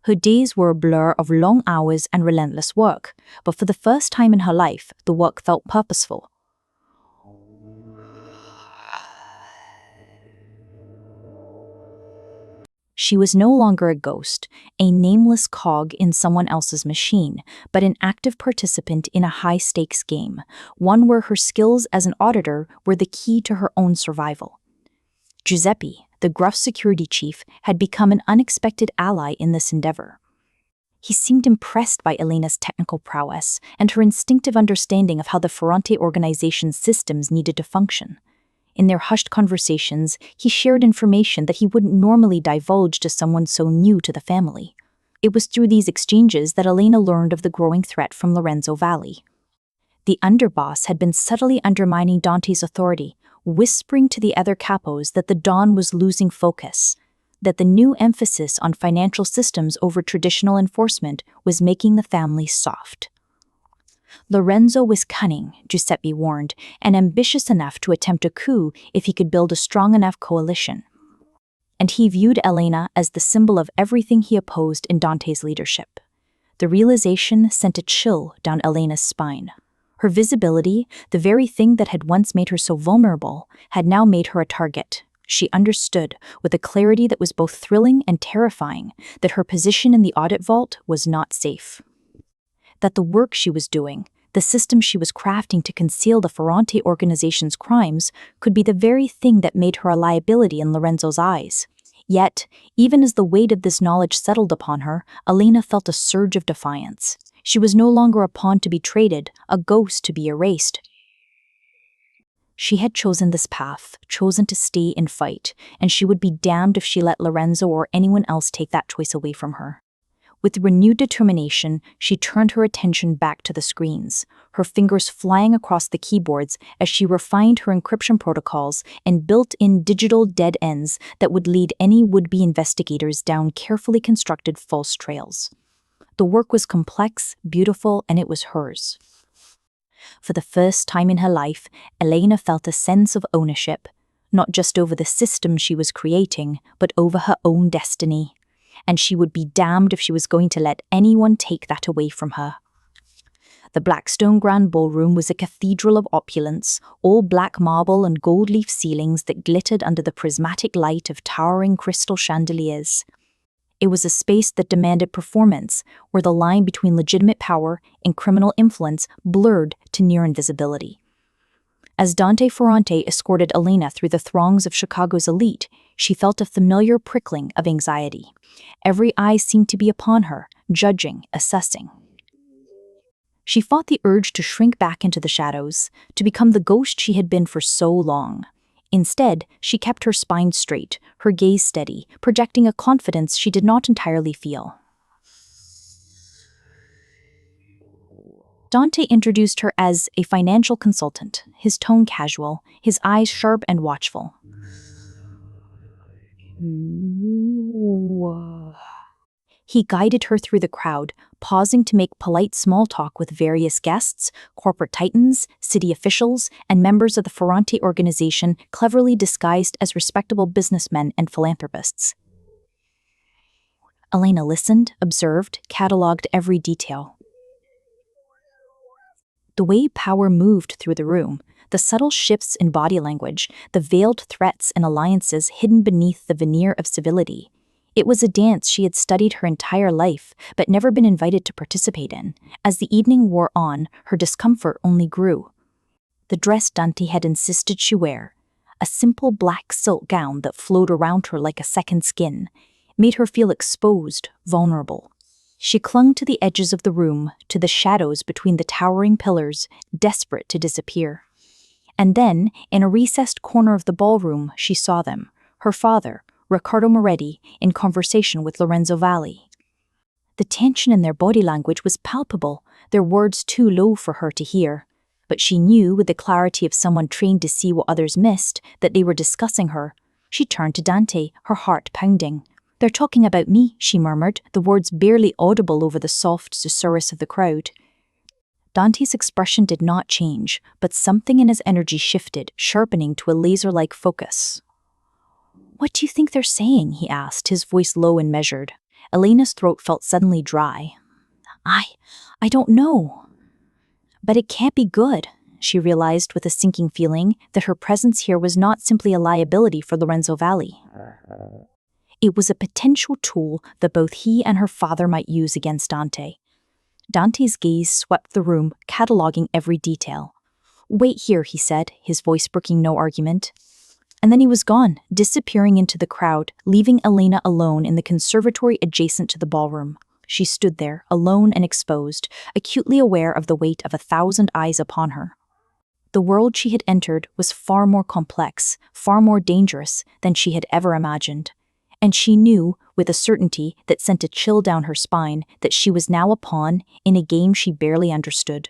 Her days were a blur of long hours and relentless work, but for the first time in her life, the work felt purposeful. She was no longer a ghost, a nameless cog in someone else's machine, but an active participant in a high-stakes game, one where her skills as an auditor were the key to her own survival. Giuseppe, the gruff security chief, had become an unexpected ally in this endeavor. He seemed impressed by Elena's technical prowess and her instinctive understanding of how the Ferrante organization's systems needed to function. In their hushed conversations, he shared information that he wouldn't normally divulge to someone so new to the family. It was through these exchanges that Elena learned of the growing threat from Lorenzo Valli. The underboss had been subtly undermining Dante's authority, whispering to the other capos that the Don was losing focus, that the new emphasis on financial systems over traditional enforcement was making the family soft. Lorenzo was cunning, Giuseppe warned, and ambitious enough to attempt a coup if he could build a strong enough coalition. And he viewed Elena as the symbol of everything he opposed in Dante's leadership. The realization sent a chill down Elena's spine. Her visibility, the very thing that had once made her so vulnerable, had now made her a target. She understood, with a clarity that was both thrilling and terrifying, that her position in the audit vault was not safe. That the work she was doing, the system she was crafting to conceal the Ferrante organization's crimes, could be the very thing that made her a liability in Lorenzo's eyes. Yet, even as the weight of this knowledge settled upon her, Elena felt a surge of defiance. She was no longer a pawn to be traded, a ghost to be erased. She had chosen this path, chosen to stay and fight, and she would be damned if she let Lorenzo or anyone else take that choice away from her. With renewed determination, she turned her attention back to the screens, her fingers flying across the keyboards as she refined her encryption protocols and built-in digital dead ends that would lead any would-be investigators down carefully constructed false trails. The work was complex, beautiful, and it was hers. For the first time in her life, Elena felt a sense of ownership, not just over the system she was creating, but over her own destiny. And she would be damned if she was going to let anyone take that away from her. The Blackstone Grand Ballroom was a cathedral of opulence, all black marble and gold leaf ceilings that glittered under the prismatic light of towering crystal chandeliers. It was a space that demanded performance, where the line between legitimate power and criminal influence blurred to near invisibility. As Dante Ferrante escorted Elena through the throngs of Chicago's elite, she felt a familiar prickling of anxiety. Every eye seemed to be upon her, judging, assessing. She fought the urge to shrink back into the shadows, to become the ghost she had been for so long. Instead, she kept her spine straight, her gaze steady, projecting a confidence she did not entirely feel. Dante introduced her as a financial consultant, his tone casual, his eyes sharp and watchful. He guided her through the crowd, pausing to make polite small talk with various guests, corporate titans, city officials, and members of the Ferrante organization cleverly disguised as respectable businessmen and philanthropists. Elena listened, observed, catalogued every detail. The way power moved through the room, the subtle shifts in body language, the veiled threats and alliances hidden beneath the veneer of civility. It was a dance she had studied her entire life, but never been invited to participate in. As the evening wore on, her discomfort only grew. The dress Dante had insisted she wear, a simple black silk gown that flowed around her like a second skin, made her feel exposed, vulnerable. She clung to the edges of the room, to the shadows between the towering pillars, desperate to disappear. And then, in a recessed corner of the ballroom, she saw them, her father, Riccardo Moretti, in conversation with Lorenzo Valli. The tension in their body language was palpable, their words too low for her to hear. But she knew, with the clarity of someone trained to see what others missed, that they were discussing her. She turned to Dante, her heart pounding. "They're talking about me," she murmured, the words barely audible over the soft susurrus of the crowd. Dante's expression did not change, but something in his energy shifted, sharpening to a laser-like focus. "What do you think they're saying?" he asked, his voice low and measured. Elena's throat felt suddenly dry. I don't know. But it can't be good," she realized with a sinking feeling that her presence here was not simply a liability for Lorenzo Valli. It was a potential tool that both he and her father might use against Dante. Dante's gaze swept the room, cataloging every detail. "Wait here," he said, his voice brooking no argument. And then he was gone, disappearing into the crowd, leaving Elena alone in the conservatory adjacent to the ballroom. She stood there, alone and exposed, acutely aware of the weight of 1,000 eyes upon her. The world she had entered was far more complex, far more dangerous than she had ever imagined. And she knew, with a certainty that sent a chill down her spine, that she was now a pawn in a game she barely understood.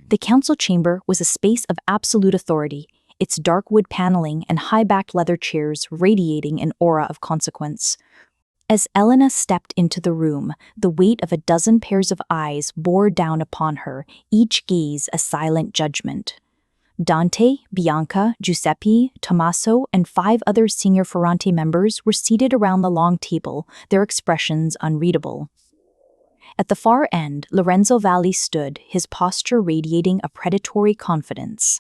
The council chamber was a space of absolute authority, its dark wood paneling and high-backed leather chairs radiating an aura of consequence. As Elena stepped into the room, the weight of a dozen pairs of eyes bore down upon her, each gaze a silent judgment. Dante, Bianca, Giuseppe, Tommaso, and 5 other senior Ferrante members were seated around the long table, their expressions unreadable. At the far end, Lorenzo Valli stood, his posture radiating a predatory confidence.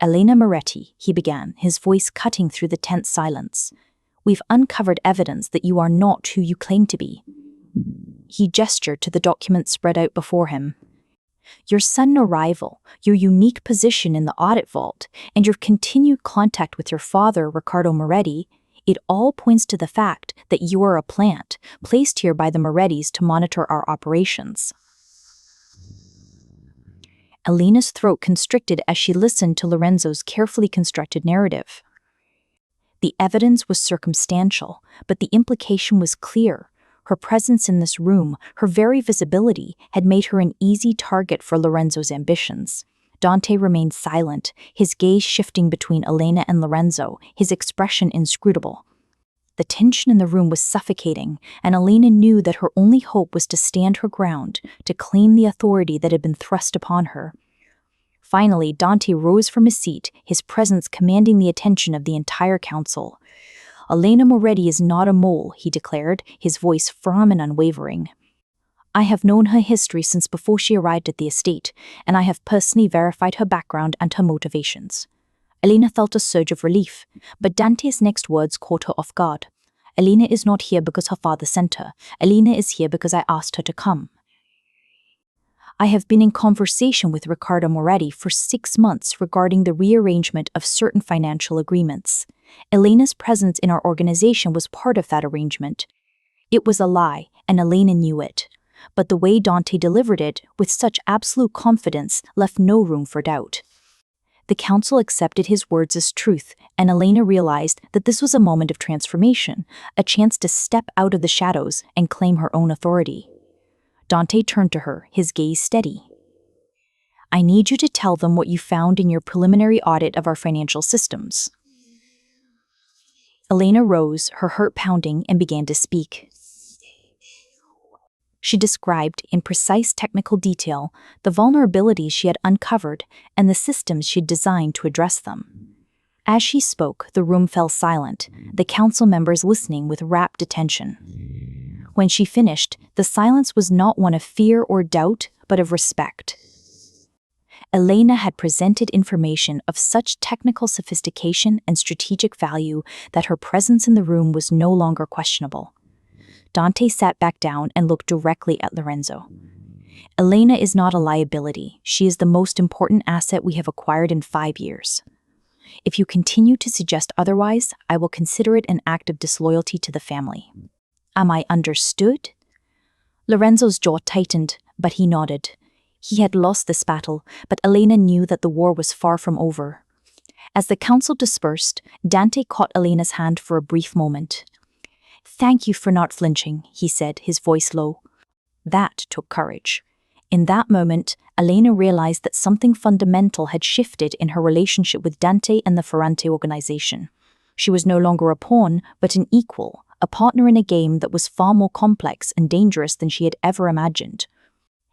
"Elena Moretti," he began, his voice cutting through the tense silence. "We've uncovered evidence that you are not who you claim to be." He gestured to the documents spread out before him. "Your sudden arrival, your unique position in the audit vault, and your continued contact with your father, Riccardo Moretti, it all points to the fact that you are a plant, placed here by the Morettis to monitor our operations." Elena's throat constricted as she listened to Lorenzo's carefully constructed narrative. The evidence was circumstantial, but the implication was clear. Her presence in this room, her very visibility, had made her an easy target for Lorenzo's ambitions. Dante remained silent, his gaze shifting between Elena and Lorenzo, his expression inscrutable. The tension in the room was suffocating, and Elena knew that her only hope was to stand her ground, to claim the authority that had been thrust upon her. Finally, Dante rose from his seat, his presence commanding the attention of the entire council. "Elena Moretti is not a mole," he declared, his voice firm and unwavering. "I have known her history since before she arrived at the estate, and I have personally verified her background and her motivations." Elena felt a surge of relief, but Dante's next words caught her off guard. "Elena is not here because her father sent her. Elena is here because I asked her to come. I have been in conversation with Riccardo Moretti for 6 months regarding the rearrangement of certain financial agreements. Elena's presence in our organization was part of that arrangement. It was a lie, and Elena knew it. But the way Dante delivered it, with such absolute confidence, left no room for doubt." The council accepted his words as truth, and Elena realized that this was a moment of transformation, a chance to step out of the shadows and claim her own authority. Dante turned to her, his gaze steady. "I need you to tell them what you found in your preliminary audit of our financial systems." Elena rose, her heart pounding, and began to speak. She described, in precise technical detail, the vulnerabilities she had uncovered and the systems she'd designed to address them. As she spoke, the room fell silent, the council members listening with rapt attention. When she finished, the silence was not one of fear or doubt, but of respect. Elena had presented information of such technical sophistication and strategic value that her presence in the room was no longer questionable. Dante sat back down and looked directly at Lorenzo. "Elena is not a liability. She is the most important asset we have acquired in 5 years. If you continue to suggest otherwise, I will consider it an act of disloyalty to the family. Am I understood?" Lorenzo's jaw tightened, but he nodded. He had lost this battle, but Elena knew that the war was far from over. As the council dispersed, Dante caught Elena's hand for a brief moment. "Thank you for not flinching," he said, his voice low. That took courage. In that moment, Elena realized that something fundamental had shifted in her relationship with Dante and the Ferrante organization. She was no longer a pawn, but an equal, a partner in a game that was far more complex and dangerous than she had ever imagined.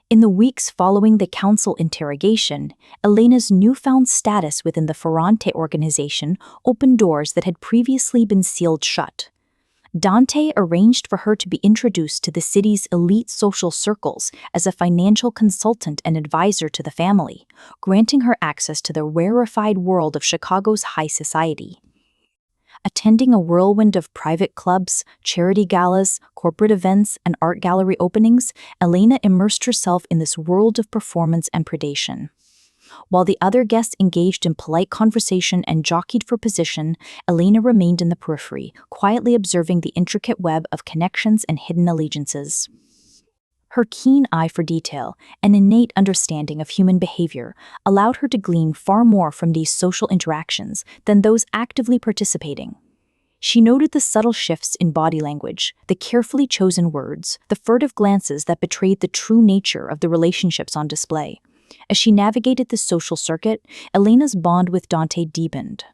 In the weeks following the council interrogation, Elena's newfound status within the Ferrante organization opened doors that had previously been sealed shut. Dante arranged for her to be introduced to the city's elite social circles as a financial consultant and advisor to the family, granting her access to the rarefied world of Chicago's high society. Attending a whirlwind of private clubs, charity galas, corporate events, and art gallery openings, Elena immersed herself in this world of performance and predation. While the other guests engaged in polite conversation and jockeyed for position, Elena remained in the periphery, quietly observing the intricate web of connections and hidden allegiances. Her keen eye for detail and innate understanding of human behavior allowed her to glean far more from these social interactions than those actively participating. She noted the subtle shifts in body language, the carefully chosen words, the furtive glances that betrayed the true nature of the relationships on display. As she navigated the social circuit, Elena's bond with Dante deepened.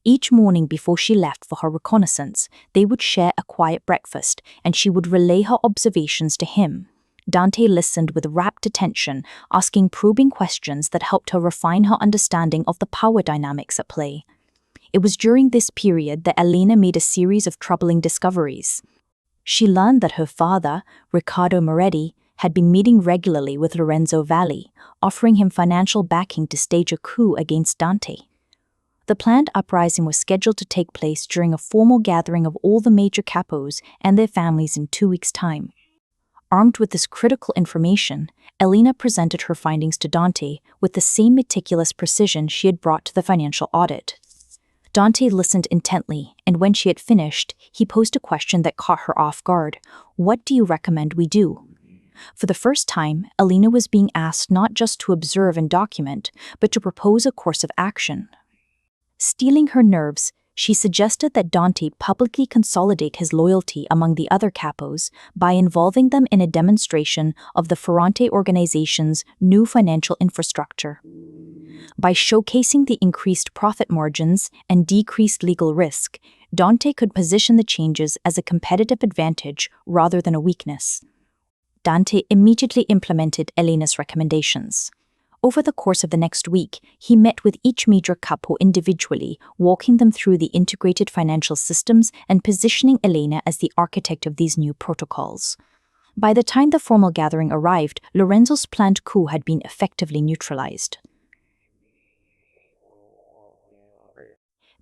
Each morning before she left for her reconnaissance, they would share a quiet breakfast, and she would relay her observations to him. Dante listened with rapt attention, asking probing questions that helped her refine her understanding of the power dynamics at play. It was during this period that Elena made a series of troubling discoveries. She learned that her father, Riccardo Moretti, had been meeting regularly with Lorenzo Valli, offering him financial backing to stage a coup against Dante. The planned uprising was scheduled to take place during a formal gathering of all the major capos and their families in 2 weeks' time. Armed with this critical information, Elena presented her findings to Dante with the same meticulous precision she had brought to the financial audit. Dante listened intently, and when she had finished, he posed a question that caught her off guard. "What do you recommend we do?" For the first time, Elena was being asked not just to observe and document, but to propose a course of action. Steeling her nerves, She suggested that Dante publicly consolidate his loyalty among the other capos by involving them in a demonstration of the Ferrante organization's new financial infrastructure. By showcasing the increased profit margins and decreased legal risk, Dante could position the changes as a competitive advantage rather than a weakness. Dante immediately implemented Elena's recommendations. Over the course of the next week, he met with each major capo individually, walking them through the integrated financial systems and positioning Elena as the architect of these new protocols. By the time the formal gathering arrived, Lorenzo's planned coup had been effectively neutralized.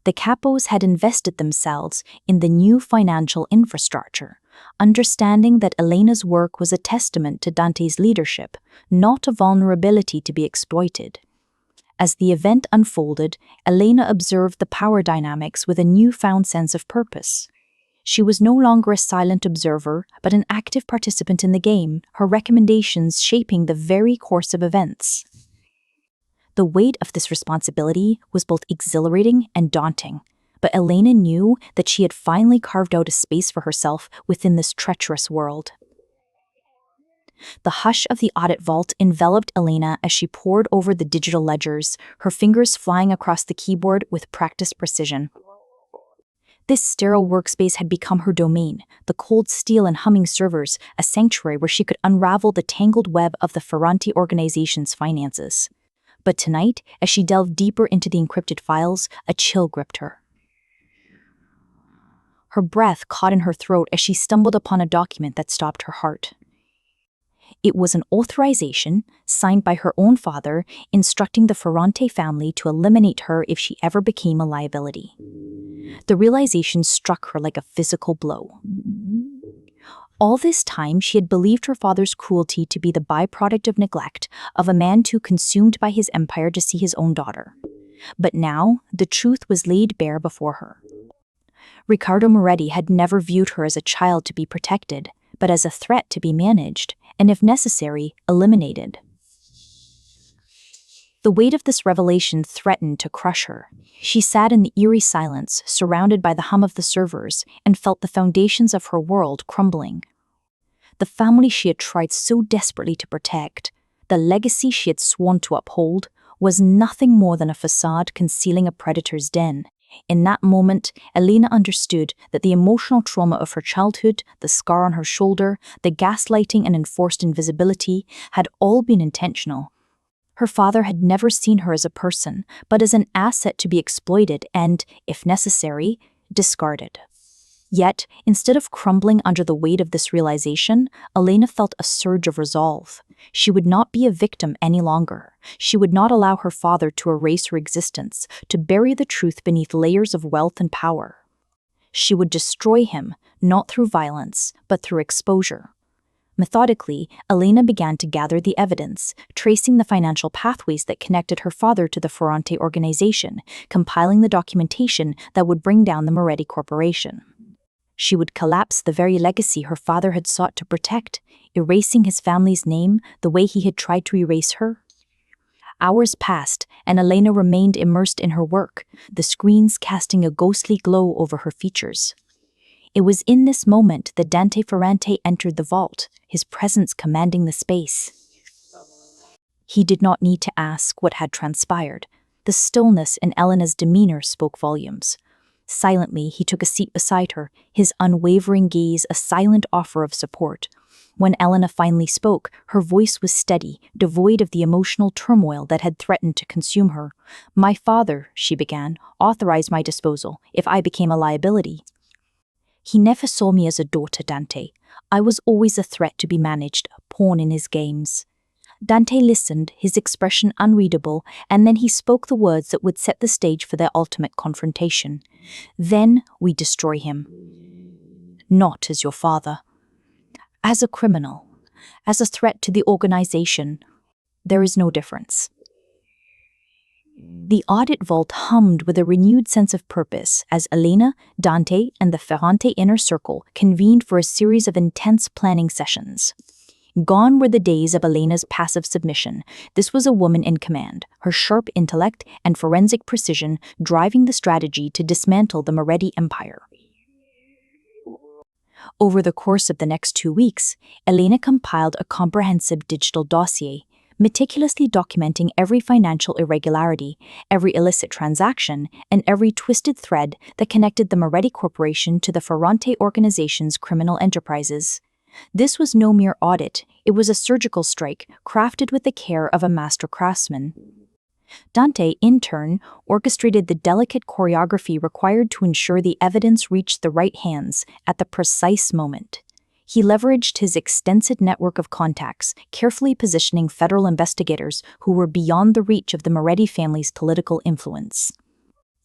The capos had invested themselves in the new financial infrastructure, understanding that Elena's work was a testament to Dante's leadership, not a vulnerability to be exploited. As the event unfolded, Elena observed the power dynamics with a newfound sense of purpose. She was no longer a silent observer, but an active participant in the game, her recommendations shaping the very course of events. The weight of this responsibility was both exhilarating and daunting, but Elena knew that she had finally carved out a space for herself within this treacherous world. The hush of the audit vault enveloped Elena as she pored over the digital ledgers, her fingers flying across the keyboard with practiced precision. This sterile workspace had become her domain, the cold steel and humming servers, a sanctuary where she could unravel the tangled web of the Ferrante organization's finances. But tonight, as she delved deeper into the encrypted files, a chill gripped her. Her breath caught in her throat as she stumbled upon a document that stopped her heart. It was an authorization, signed by her own father, instructing the Ferrante family to eliminate her if she ever became a liability. The realization struck her like a physical blow. All this time, she had believed her father's cruelty to be the byproduct of neglect, of a man too consumed by his empire to see his own daughter. But now, the truth was laid bare before her. Riccardo Moretti had never viewed her as a child to be protected, but as a threat to be managed, and if necessary, eliminated. The weight of this revelation threatened to crush her. She sat in the eerie silence, surrounded by the hum of the servers, and felt the foundations of her world crumbling. The family she had tried so desperately to protect, the legacy she had sworn to uphold, was nothing more than a facade concealing a predator's den. In that moment, Elena understood that the emotional trauma of her childhood, the scar on her shoulder, the gaslighting and enforced invisibility, had all been intentional. Her father had never seen her as a person, but as an asset to be exploited and, if necessary, discarded. Yet, instead of crumbling under the weight of this realization, Elena felt a surge of resolve. She would not be a victim any longer. She would not allow her father to erase her existence, to bury the truth beneath layers of wealth and power. She would destroy him, not through violence, but through exposure. Methodically, Elena began to gather the evidence, tracing the financial pathways that connected her father to the Ferrante organization, compiling the documentation that would bring down the Moretti Corporation. She would collapse the very legacy her father had sought to protect, erasing his family's name the way he had tried to erase her. Hours passed, and Elena remained immersed in her work, the screens casting a ghostly glow over her features. It was in this moment that Dante Ferrante entered the vault, his presence commanding the space. He did not need to ask what had transpired. The stillness in Elena's demeanor spoke volumes. Silently, he took a seat beside her, his unwavering gaze a silent offer of support. When Elena finally spoke, her voice was steady, devoid of the emotional turmoil that had threatened to consume her. "My father," she began, "authorized my disposal if I became a liability. He never saw me as a daughter, Dante. I was always a threat to be managed, a pawn in his games." Dante listened, his expression unreadable, and then he spoke the words that would set the stage for their ultimate confrontation. "Then we destroy him. Not as your father. As a criminal. As a threat to the organization. There is no difference." The audit vault hummed with a renewed sense of purpose as Elena, Dante, and the Ferrante inner circle convened for a series of intense planning sessions. Gone were the days of Elena's passive submission. This was a woman in command, her sharp intellect and forensic precision driving the strategy to dismantle the Moretti Empire. Over the course of the next 2 weeks, Elena compiled a comprehensive digital dossier, meticulously documenting every financial irregularity, every illicit transaction, and every twisted thread that connected the Moretti Corporation to the Ferrante organization's criminal enterprises. This was no mere audit, it was a surgical strike crafted with the care of a master craftsman. Dante, in turn, orchestrated the delicate choreography required to ensure the evidence reached the right hands at the precise moment. He leveraged his extensive network of contacts, carefully positioning federal investigators who were beyond the reach of the Moretti family's political influence.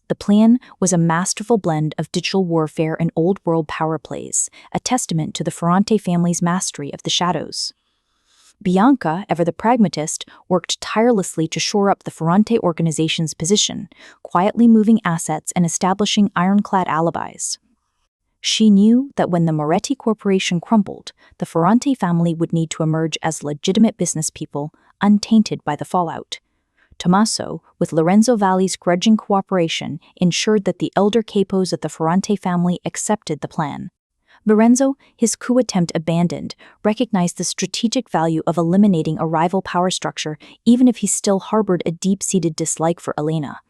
The plan was a masterful blend of digital warfare and old-world power plays, a testament to the Ferrante family's mastery of the shadows. Bianca, ever the pragmatist, worked tirelessly to shore up the Ferrante organization's position, quietly moving assets and establishing ironclad alibis. She knew that when the Moretti Corporation crumbled, the Ferrante family would need to emerge as legitimate business people, untainted by the fallout. Tommaso, with Lorenzo Valli's grudging cooperation, ensured that the elder capos of the Ferrante family accepted the plan. Lorenzo, his coup attempt abandoned, recognized the strategic value of eliminating a rival power structure even if he still harbored a deep-seated dislike for Elena.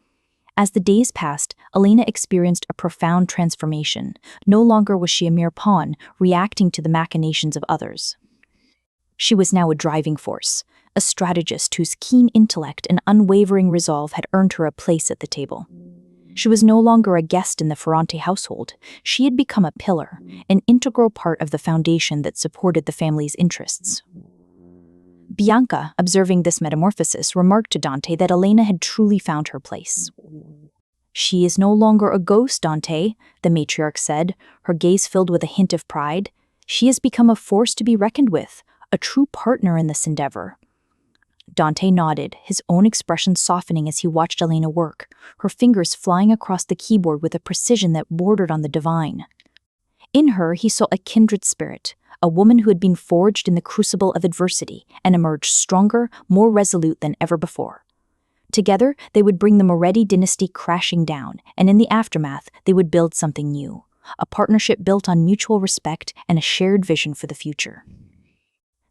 As the days passed, Elena experienced a profound transformation. No longer was she a mere pawn, reacting to the machinations of others. She was now a driving force, a strategist whose keen intellect and unwavering resolve had earned her a place at the table. She was no longer a guest in the Ferrante household. She had become a pillar, an integral part of the foundation that supported the family's interests. Bianca, observing this metamorphosis, remarked to Dante that Elena had truly found her place. "She is no longer a ghost, Dante," the matriarch said, her gaze filled with a hint of pride. "She has become a force to be reckoned with, a true partner in this endeavor." Dante nodded, his own expression softening as he watched Elena work, her fingers flying across the keyboard with a precision that bordered on the divine. In her, he saw a kindred spirit, a woman who had been forged in the crucible of adversity and emerged stronger, more resolute than ever before. Together, they would bring the Moretti dynasty crashing down, and in the aftermath, they would build something new, a partnership built on mutual respect and a shared vision for the future.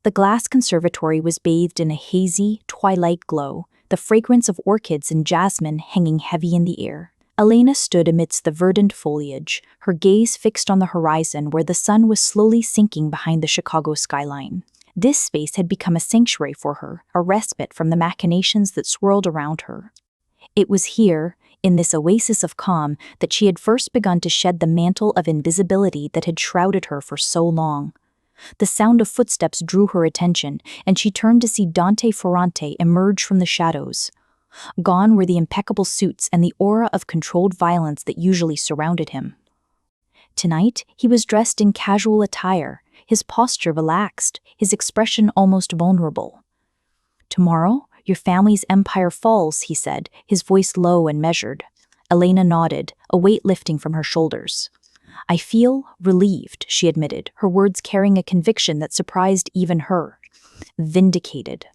The glass conservatory was bathed in a hazy, twilight glow, the fragrance of orchids and jasmine hanging heavy in the air. Elena stood amidst the verdant foliage, her gaze fixed on the horizon where the sun was slowly sinking behind the Chicago skyline. This space had become a sanctuary for her, a respite from the machinations that swirled around her. It was here, in this oasis of calm, that she had first begun to shed the mantle of invisibility that had shrouded her for so long. The sound of footsteps drew her attention, and she turned to see Dante Ferrante emerge from the shadows. Gone were the impeccable suits and the aura of controlled violence that usually surrounded him. Tonight, he was dressed in casual attire, his posture relaxed, his expression almost vulnerable. "Tomorrow, your family's empire falls," he said, his voice low and measured. Elena nodded, a weight lifting from her shoulders. "I feel relieved," she admitted, her words carrying a conviction that surprised even her. "Vindicated.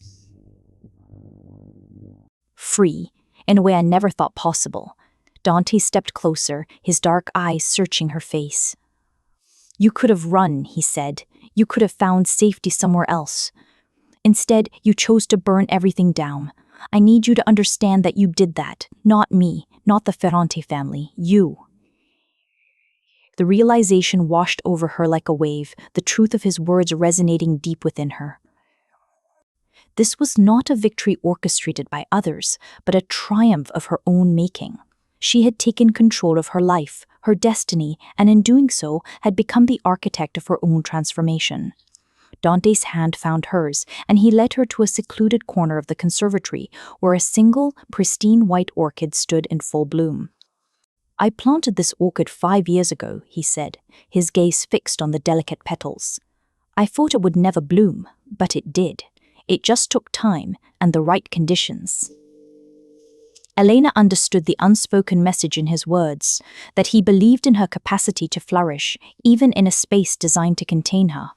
Free, in a way I never thought possible." Dante stepped closer, his dark eyes searching her face. "You could have run," he said. "You could have found safety somewhere else. Instead, you chose to burn everything down. I need you to understand that you did that. Not me, not the Ferrante family, you." The realization washed over her like a wave, the truth of his words resonating deep within her. This was not a victory orchestrated by others, but a triumph of her own making. She had taken control of her life, her destiny, and in doing so had become the architect of her own transformation. Dante's hand found hers, and he led her to a secluded corner of the conservatory where a single, pristine white orchid stood in full bloom. "I planted this orchid 5 years ago," he said, his gaze fixed on the delicate petals. "I thought it would never bloom, but it did. It just took time and the right conditions." Elena understood the unspoken message in his words, that he believed in her capacity to flourish, even in a space designed to contain her.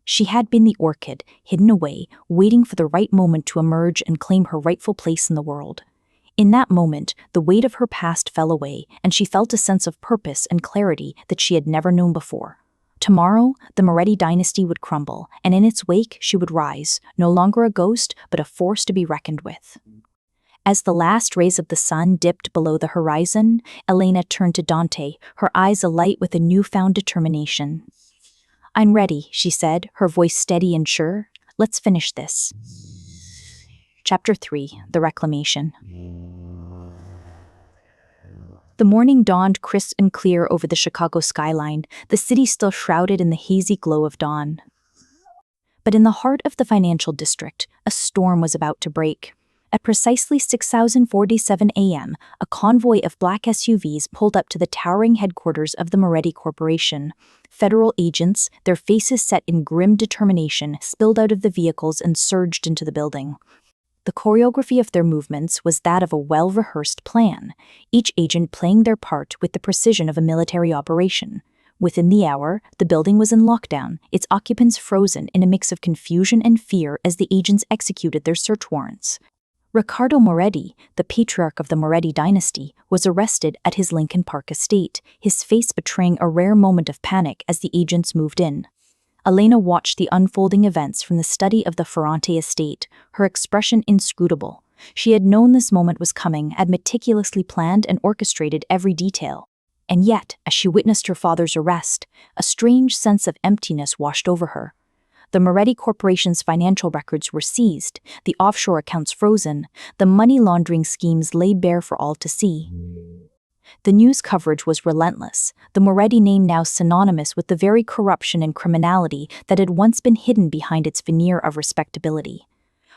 She had been the orchid, hidden away, waiting for the right moment to emerge and claim her rightful place in the world. In that moment, the weight of her past fell away, and she felt a sense of purpose and clarity that she had never known before. Tomorrow, the Moretti dynasty would crumble, and in its wake she would rise, no longer a ghost, but a force to be reckoned with. As the last rays of the sun dipped below the horizon, Elena turned to Dante, her eyes alight with a newfound determination. "I'm ready," she said, her voice steady and sure. "Let's finish this." Chapter 3: The Reclamation. The morning dawned crisp and clear over the Chicago skyline, the city still shrouded in the hazy glow of dawn. But in the heart of the financial district, a storm was about to break. At precisely 6:47 a.m., a convoy of black SUVs pulled up to the towering headquarters of the Moretti Corporation. Federal agents, their faces set in grim determination, spilled out of the vehicles and surged into the building. The choreography of their movements was that of a well-rehearsed plan, each agent playing their part with the precision of a military operation. Within the hour, the building was in lockdown, its occupants frozen in a mix of confusion and fear as the agents executed their search warrants. Riccardo Moretti, the patriarch of the Moretti dynasty, was arrested at his Lincoln Park estate, his face betraying a rare moment of panic as the agents moved in. Elena watched the unfolding events from the study of the Ferrante estate, her expression inscrutable. She had known this moment was coming, had meticulously planned and orchestrated every detail. And yet, as she witnessed her father's arrest, a strange sense of emptiness washed over her. The Moretti Corporation's financial records were seized, the offshore accounts frozen, the money laundering schemes lay bare for all to see. The news coverage was relentless, the Moretti name now synonymous with the very corruption and criminality that had once been hidden behind its veneer of respectability.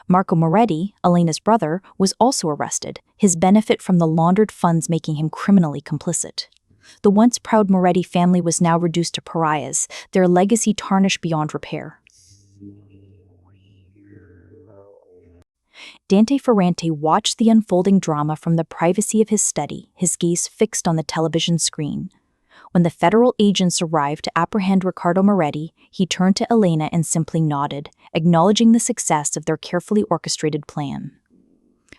Marco Moretti, Elena's brother, was also arrested, his benefit from the laundered funds making him criminally complicit. The once proud Moretti family was now reduced to pariahs, their legacy tarnished beyond repair. Dante Ferrante watched the unfolding drama from the privacy of his study, his gaze fixed on the television screen. When the federal agents arrived to apprehend Riccardo Moretti, he turned to Elena and simply nodded, acknowledging the success of their carefully orchestrated plan.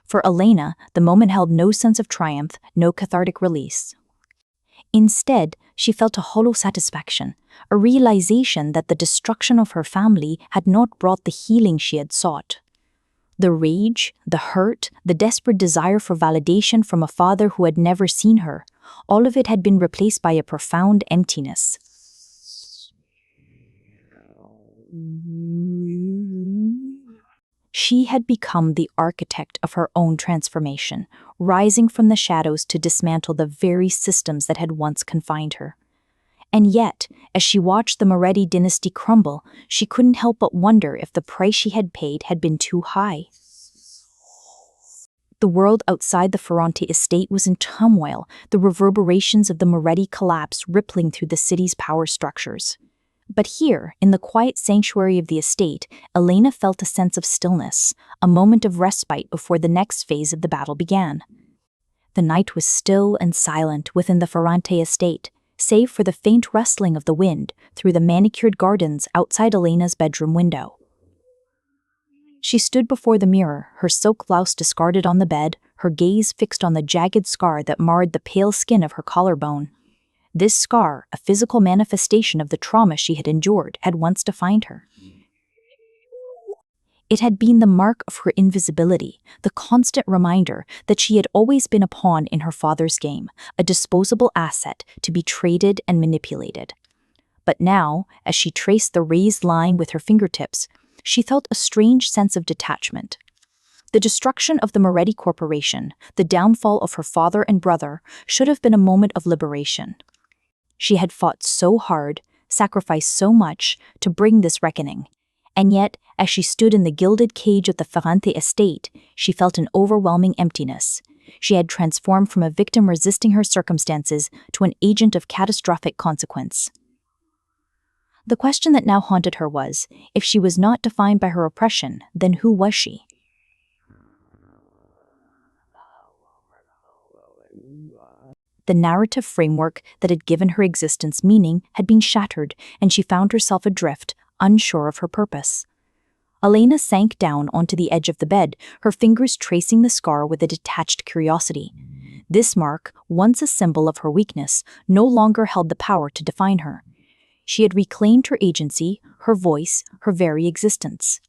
For Elena, the moment held no sense of triumph, no cathartic release. Instead, she felt a hollow satisfaction, a realization that the destruction of her family had not brought the healing she had sought. The rage, the hurt, the desperate desire for validation from a father who had never seen her, all of it had been replaced by a profound emptiness. She had become the architect of her own transformation, rising from the shadows to dismantle the very systems that had once confined her. And yet, as she watched the Moretti dynasty crumble, she couldn't help but wonder if the price she had paid had been too high. The world outside the Ferrante estate was in turmoil, the reverberations of the Moretti collapse rippling through the city's power structures. But here, in the quiet sanctuary of the estate, Elena felt a sense of stillness, a moment of respite before the next phase of the battle began. The night was still and silent within the Ferrante estate, save for the faint rustling of the wind through the manicured gardens outside Elena's bedroom window. She stood before the mirror, her silk blouse discarded on the bed, her gaze fixed on the jagged scar that marred the pale skin of her collarbone. This scar, a physical manifestation of the trauma she had endured, had once defined her. It had been the mark of her invisibility, the constant reminder that she had always been a pawn in her father's game, a disposable asset to be traded and manipulated. But now, as she traced the raised line with her fingertips, she felt a strange sense of detachment. The destruction of the Moretti Corporation, the downfall of her father and brother, should have been a moment of liberation. She had fought so hard, sacrificed so much to bring this reckoning. And yet, as she stood in the gilded cage of the Ferrante estate, she felt an overwhelming emptiness. She had transformed from a victim resisting her circumstances to an agent of catastrophic consequence. The question that now haunted her was, if she was not defined by her oppression, then who was she? The narrative framework that had given her existence meaning had been shattered, and she found herself adrift, unsure of her purpose. Elena sank down onto the edge of the bed, her fingers tracing the scar with a detached curiosity. This mark, once a symbol of her weakness, no longer held the power to define her. She had reclaimed her agency, her voice, her very existence.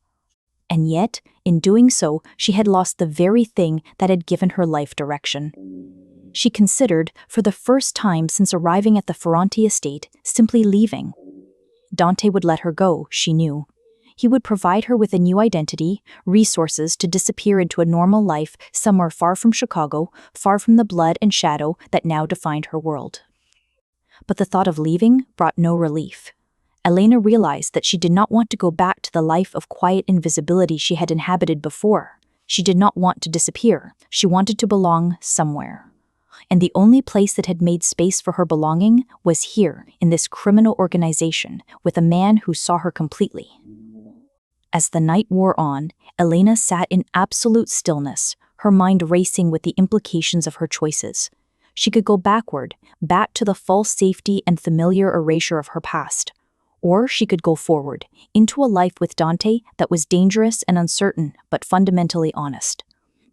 And yet, in doing so, she had lost the very thing that had given her life direction. She considered, for the first time since arriving at the Ferranti estate, simply leaving. Dante would let her go, she knew. He would provide her with a new identity, resources to disappear into a normal life somewhere far from Chicago, far from the blood and shadow that now defined her world. But the thought of leaving brought no relief. Elena realized that she did not want to go back to the life of quiet invisibility she had inhabited before. She did not want to disappear. She wanted to belong somewhere. And the only place that had made space for her belonging was here, in this criminal organization, with a man who saw her completely. As the night wore on, Elena sat in absolute stillness, her mind racing with the implications of her choices. She could go backward, back to the false safety and familiar erasure of her past. Or she could go forward, into a life with Dante that was dangerous and uncertain, but fundamentally honest.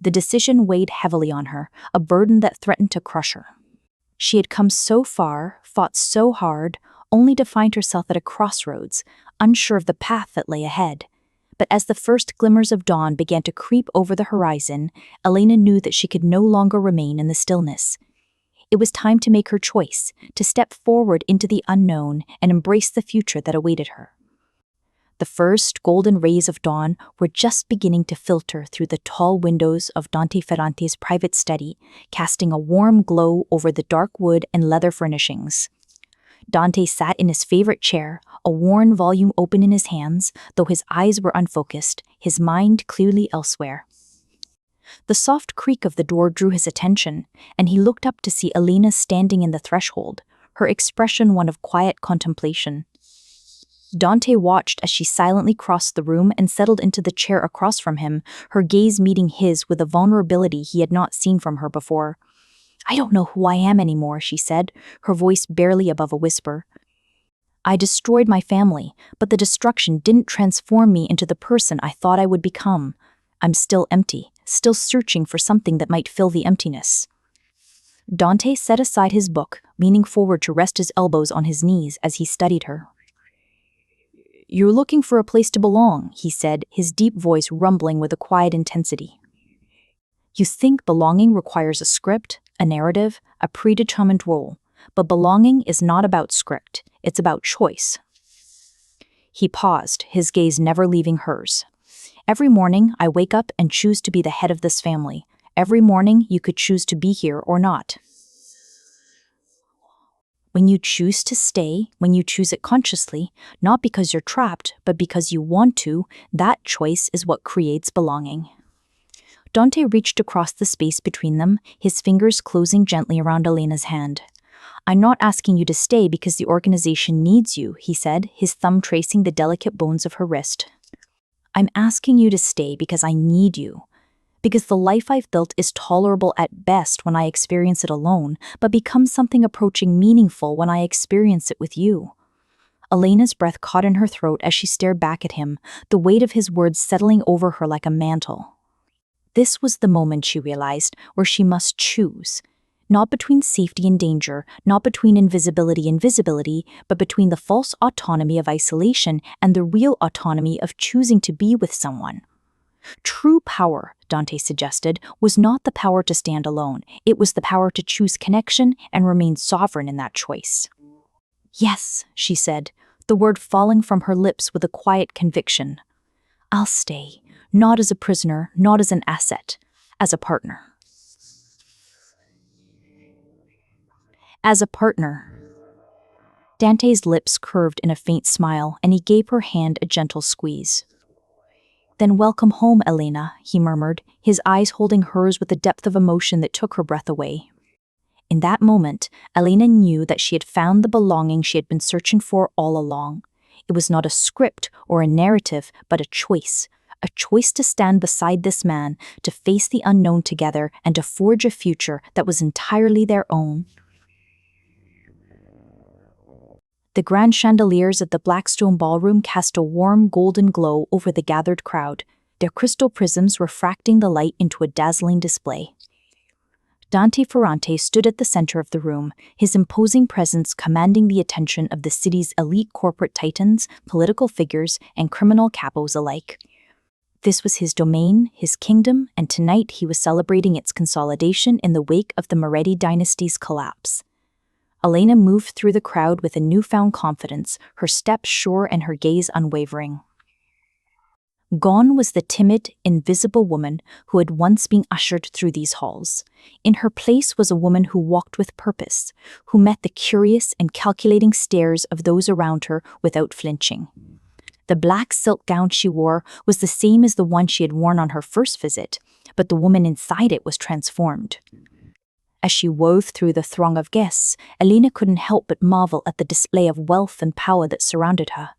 The decision weighed heavily on her, a burden that threatened to crush her. She had come so far, fought so hard, only to find herself at a crossroads, unsure of the path that lay ahead. But as the first glimmers of dawn began to creep over the horizon, Elena knew that she could no longer remain in the stillness. It was time to make her choice, to step forward into the unknown and embrace the future that awaited her. The first golden rays of dawn were just beginning to filter through the tall windows of Dante Ferranti's private study, casting a warm glow over the dark wood and leather furnishings. Dante sat in his favorite chair, a worn volume open in his hands, though his eyes were unfocused, his mind clearly elsewhere. The soft creak of the door drew his attention, and he looked up to see Elena standing in the threshold, her expression one of quiet contemplation. Dante watched as she silently crossed the room and settled into the chair across from him, her gaze meeting his with a vulnerability he had not seen from her before. "I don't know who I am anymore," she said, her voice barely above a whisper. "I destroyed my family, but the destruction didn't transform me into the person I thought I would become. I'm still empty, still searching for something that might fill the emptiness." Dante set aside his book, leaning forward to rest his elbows on his knees as he studied her. "You're looking for a place to belong," he said, his deep voice rumbling with a quiet intensity. "You think belonging requires a script, a narrative, a predetermined role, but belonging is not about script, it's about choice." He paused, his gaze never leaving hers. "Every morning, I wake up and choose to be the head of this family. Every morning, you could choose to be here or not. When you choose to stay, when you choose it consciously, not because you're trapped, but because you want to, that choice is what creates belonging." Dante reached across the space between them, his fingers closing gently around Elena's hand. "I'm not asking you to stay because the organization needs you," he said, his thumb tracing the delicate bones of her wrist. "I'm asking you to stay because I need you. Because the life I've built is tolerable at best when I experience it alone, but becomes something approaching meaningful when I experience it with you." Elena's breath caught in her throat as she stared back at him, the weight of his words settling over her like a mantle. This was the moment, she realized, where she must choose. Not between safety and danger, not between invisibility and visibility, but between the false autonomy of isolation and the real autonomy of choosing to be with someone. True power, Dante suggested, was not the power to stand alone. It was the power to choose connection and remain sovereign in that choice. "Yes," she said, the word falling from her lips with a quiet conviction. "I'll stay, not as a prisoner, not as an asset, as a partner." As a partner. Dante's lips curved in a faint smile, and he gave her hand a gentle squeeze. "Then welcome home, Elena," he murmured, his eyes holding hers with a depth of emotion that took her breath away. In that moment, Elena knew that she had found the belonging she had been searching for all along. It was not a script or a narrative, but a choice to stand beside this man, to face the unknown together, and to forge a future that was entirely their own. The grand chandeliers at the Blackstone Ballroom cast a warm golden glow over the gathered crowd, their crystal prisms refracting the light into a dazzling display. Dante Ferrante stood at the center of the room, his imposing presence commanding the attention of the city's elite corporate titans, political figures, and criminal capos alike. This was his domain, his kingdom, and tonight he was celebrating its consolidation in the wake of the Moretti dynasty's collapse. Elena moved through the crowd with a newfound confidence, her step sure and her gaze unwavering. Gone was the timid, invisible woman who had once been ushered through these halls. In her place was a woman who walked with purpose, who met the curious and calculating stares of those around her without flinching. The black silk gown she wore was the same as the one she had worn on her first visit, but the woman inside it was transformed. As she wove through the throng of guests, Elena couldn't help but marvel at the display of wealth and power that surrounded her.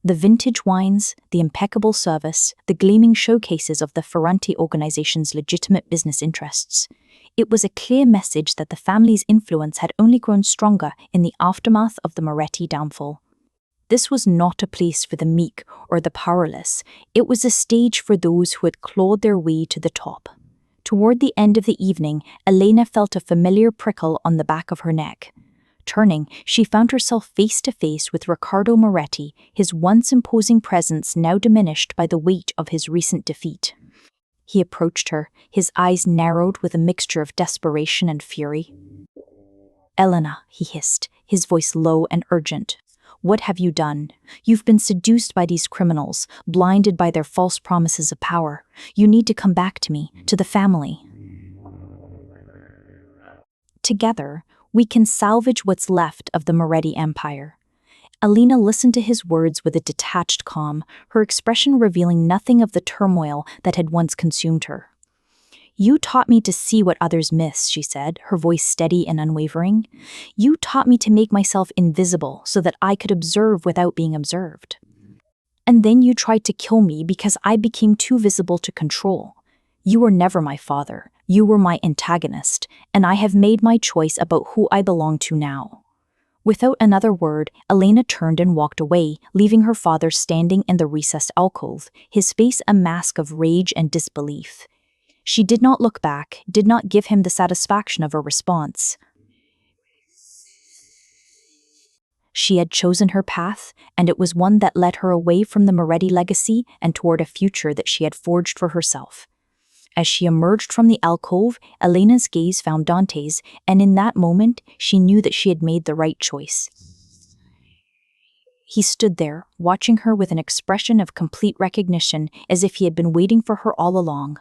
The vintage wines, the impeccable service, the gleaming showcases of the Ferrante organization's legitimate business interests. It was a clear message that the family's influence had only grown stronger in the aftermath of the Moretti downfall. This was not a place for the meek or the powerless. It was a stage for those who had clawed their way to the top. Toward the end of the evening, Elena felt a familiar prickle on the back of her neck. Turning, she found herself face to face with Riccardo Moretti, his once imposing presence now diminished by the weight of his recent defeat. He approached her, his eyes narrowed with a mixture of desperation and fury. "Elena," he hissed, his voice low and urgent. "What have you done? You've been seduced by these criminals, blinded by their false promises of power. You need to come back to me, to the family. Together, we can salvage what's left of the Moretti Empire." Elena listened to his words with a detached calm, her expression revealing nothing of the turmoil that had once consumed her. "You taught me to see what others miss," she said, her voice steady and unwavering. "You taught me to make myself invisible so that I could observe without being observed. And then you tried to kill me because I became too visible to control. You were never my father. You were my antagonist, and I have made my choice about who I belong to now." Without another word, Elena turned and walked away, leaving her father standing in the recessed alcove, his face a mask of rage and disbelief. She did not look back, did not give him the satisfaction of a response. She had chosen her path, and it was one that led her away from the Moretti legacy and toward a future that she had forged for herself. As she emerged from the alcove, Elena's gaze found Dante's, and in that moment, she knew that she had made the right choice. He stood there, watching her with an expression of complete recognition, as if he had been waiting for her all along.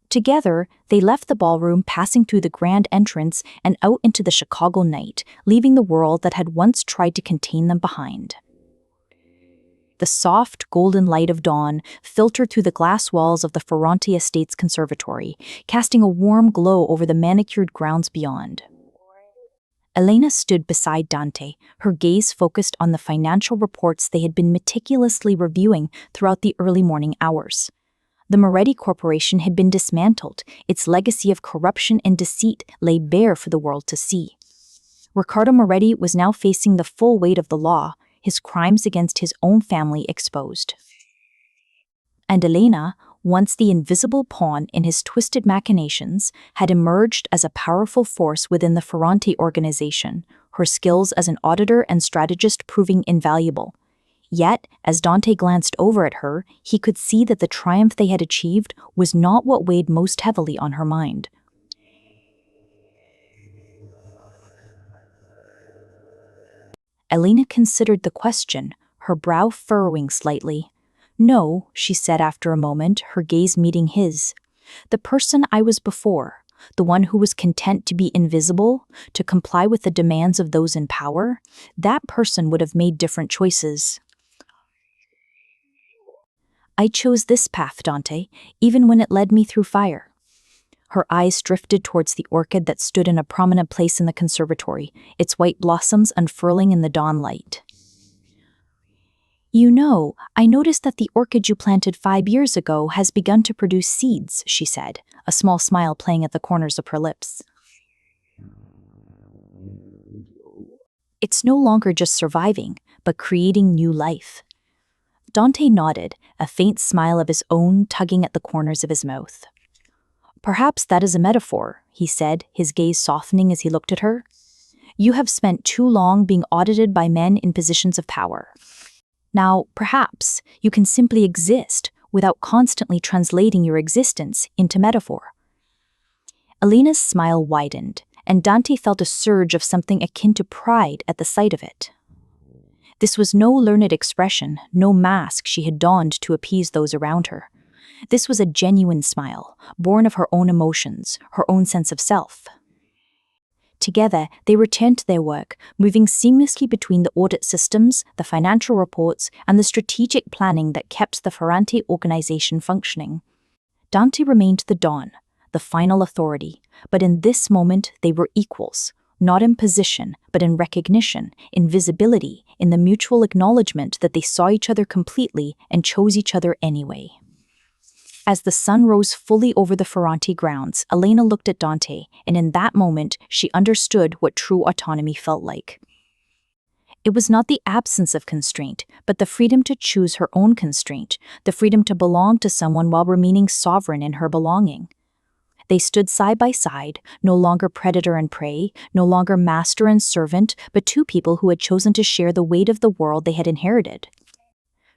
Together, they left the ballroom, passing through the grand entrance and out into the Chicago night, leaving the world that had once tried to contain them behind. The soft, golden light of dawn filtered through the glass walls of the Ferrante Estates Conservatory, casting a warm glow over the manicured grounds beyond. Elena stood beside Dante, her gaze focused on the financial reports they had been meticulously reviewing throughout the early morning hours. The Moretti Corporation had been dismantled, its legacy of corruption and deceit lay bare for the world to see. Riccardo Moretti was now facing the full weight of the law, his crimes against his own family exposed. And Elena, once the invisible pawn in his twisted machinations, had emerged as a powerful force within the Ferrante organization, her skills as an auditor and strategist proving invaluable. Yet, as Dante glanced over at her, he could see that the triumph they had achieved was not what weighed most heavily on her mind. Elena considered the question, her brow furrowing slightly. "No," she said after a moment, her gaze meeting his. "The person I was before, the one who was content to be invisible, to comply with the demands of those in power, that person would have made different choices. I chose this path, Dante, even when it led me through fire." Her eyes drifted towards the orchid that stood in a prominent place in the conservatory, its white blossoms unfurling in the dawn light. "You know, I noticed that the orchid you planted 5 years ago has begun to produce seeds," she said, a small smile playing at the corners of her lips. It's no longer just surviving, but creating new life. Dante nodded, a faint smile of his own tugging at the corners of his mouth. Perhaps that is a metaphor, he said, his gaze softening as he looked at her. You have spent too long being audited by men in positions of power. Now, perhaps, you can simply exist without constantly translating your existence into metaphor. Alina's smile widened, and Dante felt a surge of something akin to pride at the sight of it. This was no learned expression, no mask she had donned to appease those around her. This was a genuine smile, born of her own emotions, her own sense of self. Together, they returned to their work, moving seamlessly between the audit systems, the financial reports, and the strategic planning that kept the Ferrante organization functioning. Dante remained the Don, the final authority, but in this moment they were equals, not in position, but in recognition, in visibility, in the mutual acknowledgement that they saw each other completely and chose each other anyway. As the sun rose fully over the Ferrante grounds, Elena looked at Dante, and in that moment she understood what true autonomy felt like. It was not the absence of constraint, but the freedom to choose her own constraint, the freedom to belong to someone while remaining sovereign in her belonging. They stood side by side, no longer predator and prey, no longer master and servant, but two people who had chosen to share the weight of the world they had inherited.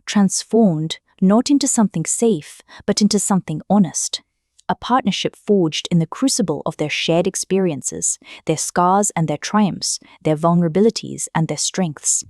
Transformed, not into something safe, but into something honest. A partnership forged in the crucible of their shared experiences, their scars and their triumphs, their vulnerabilities and their strengths.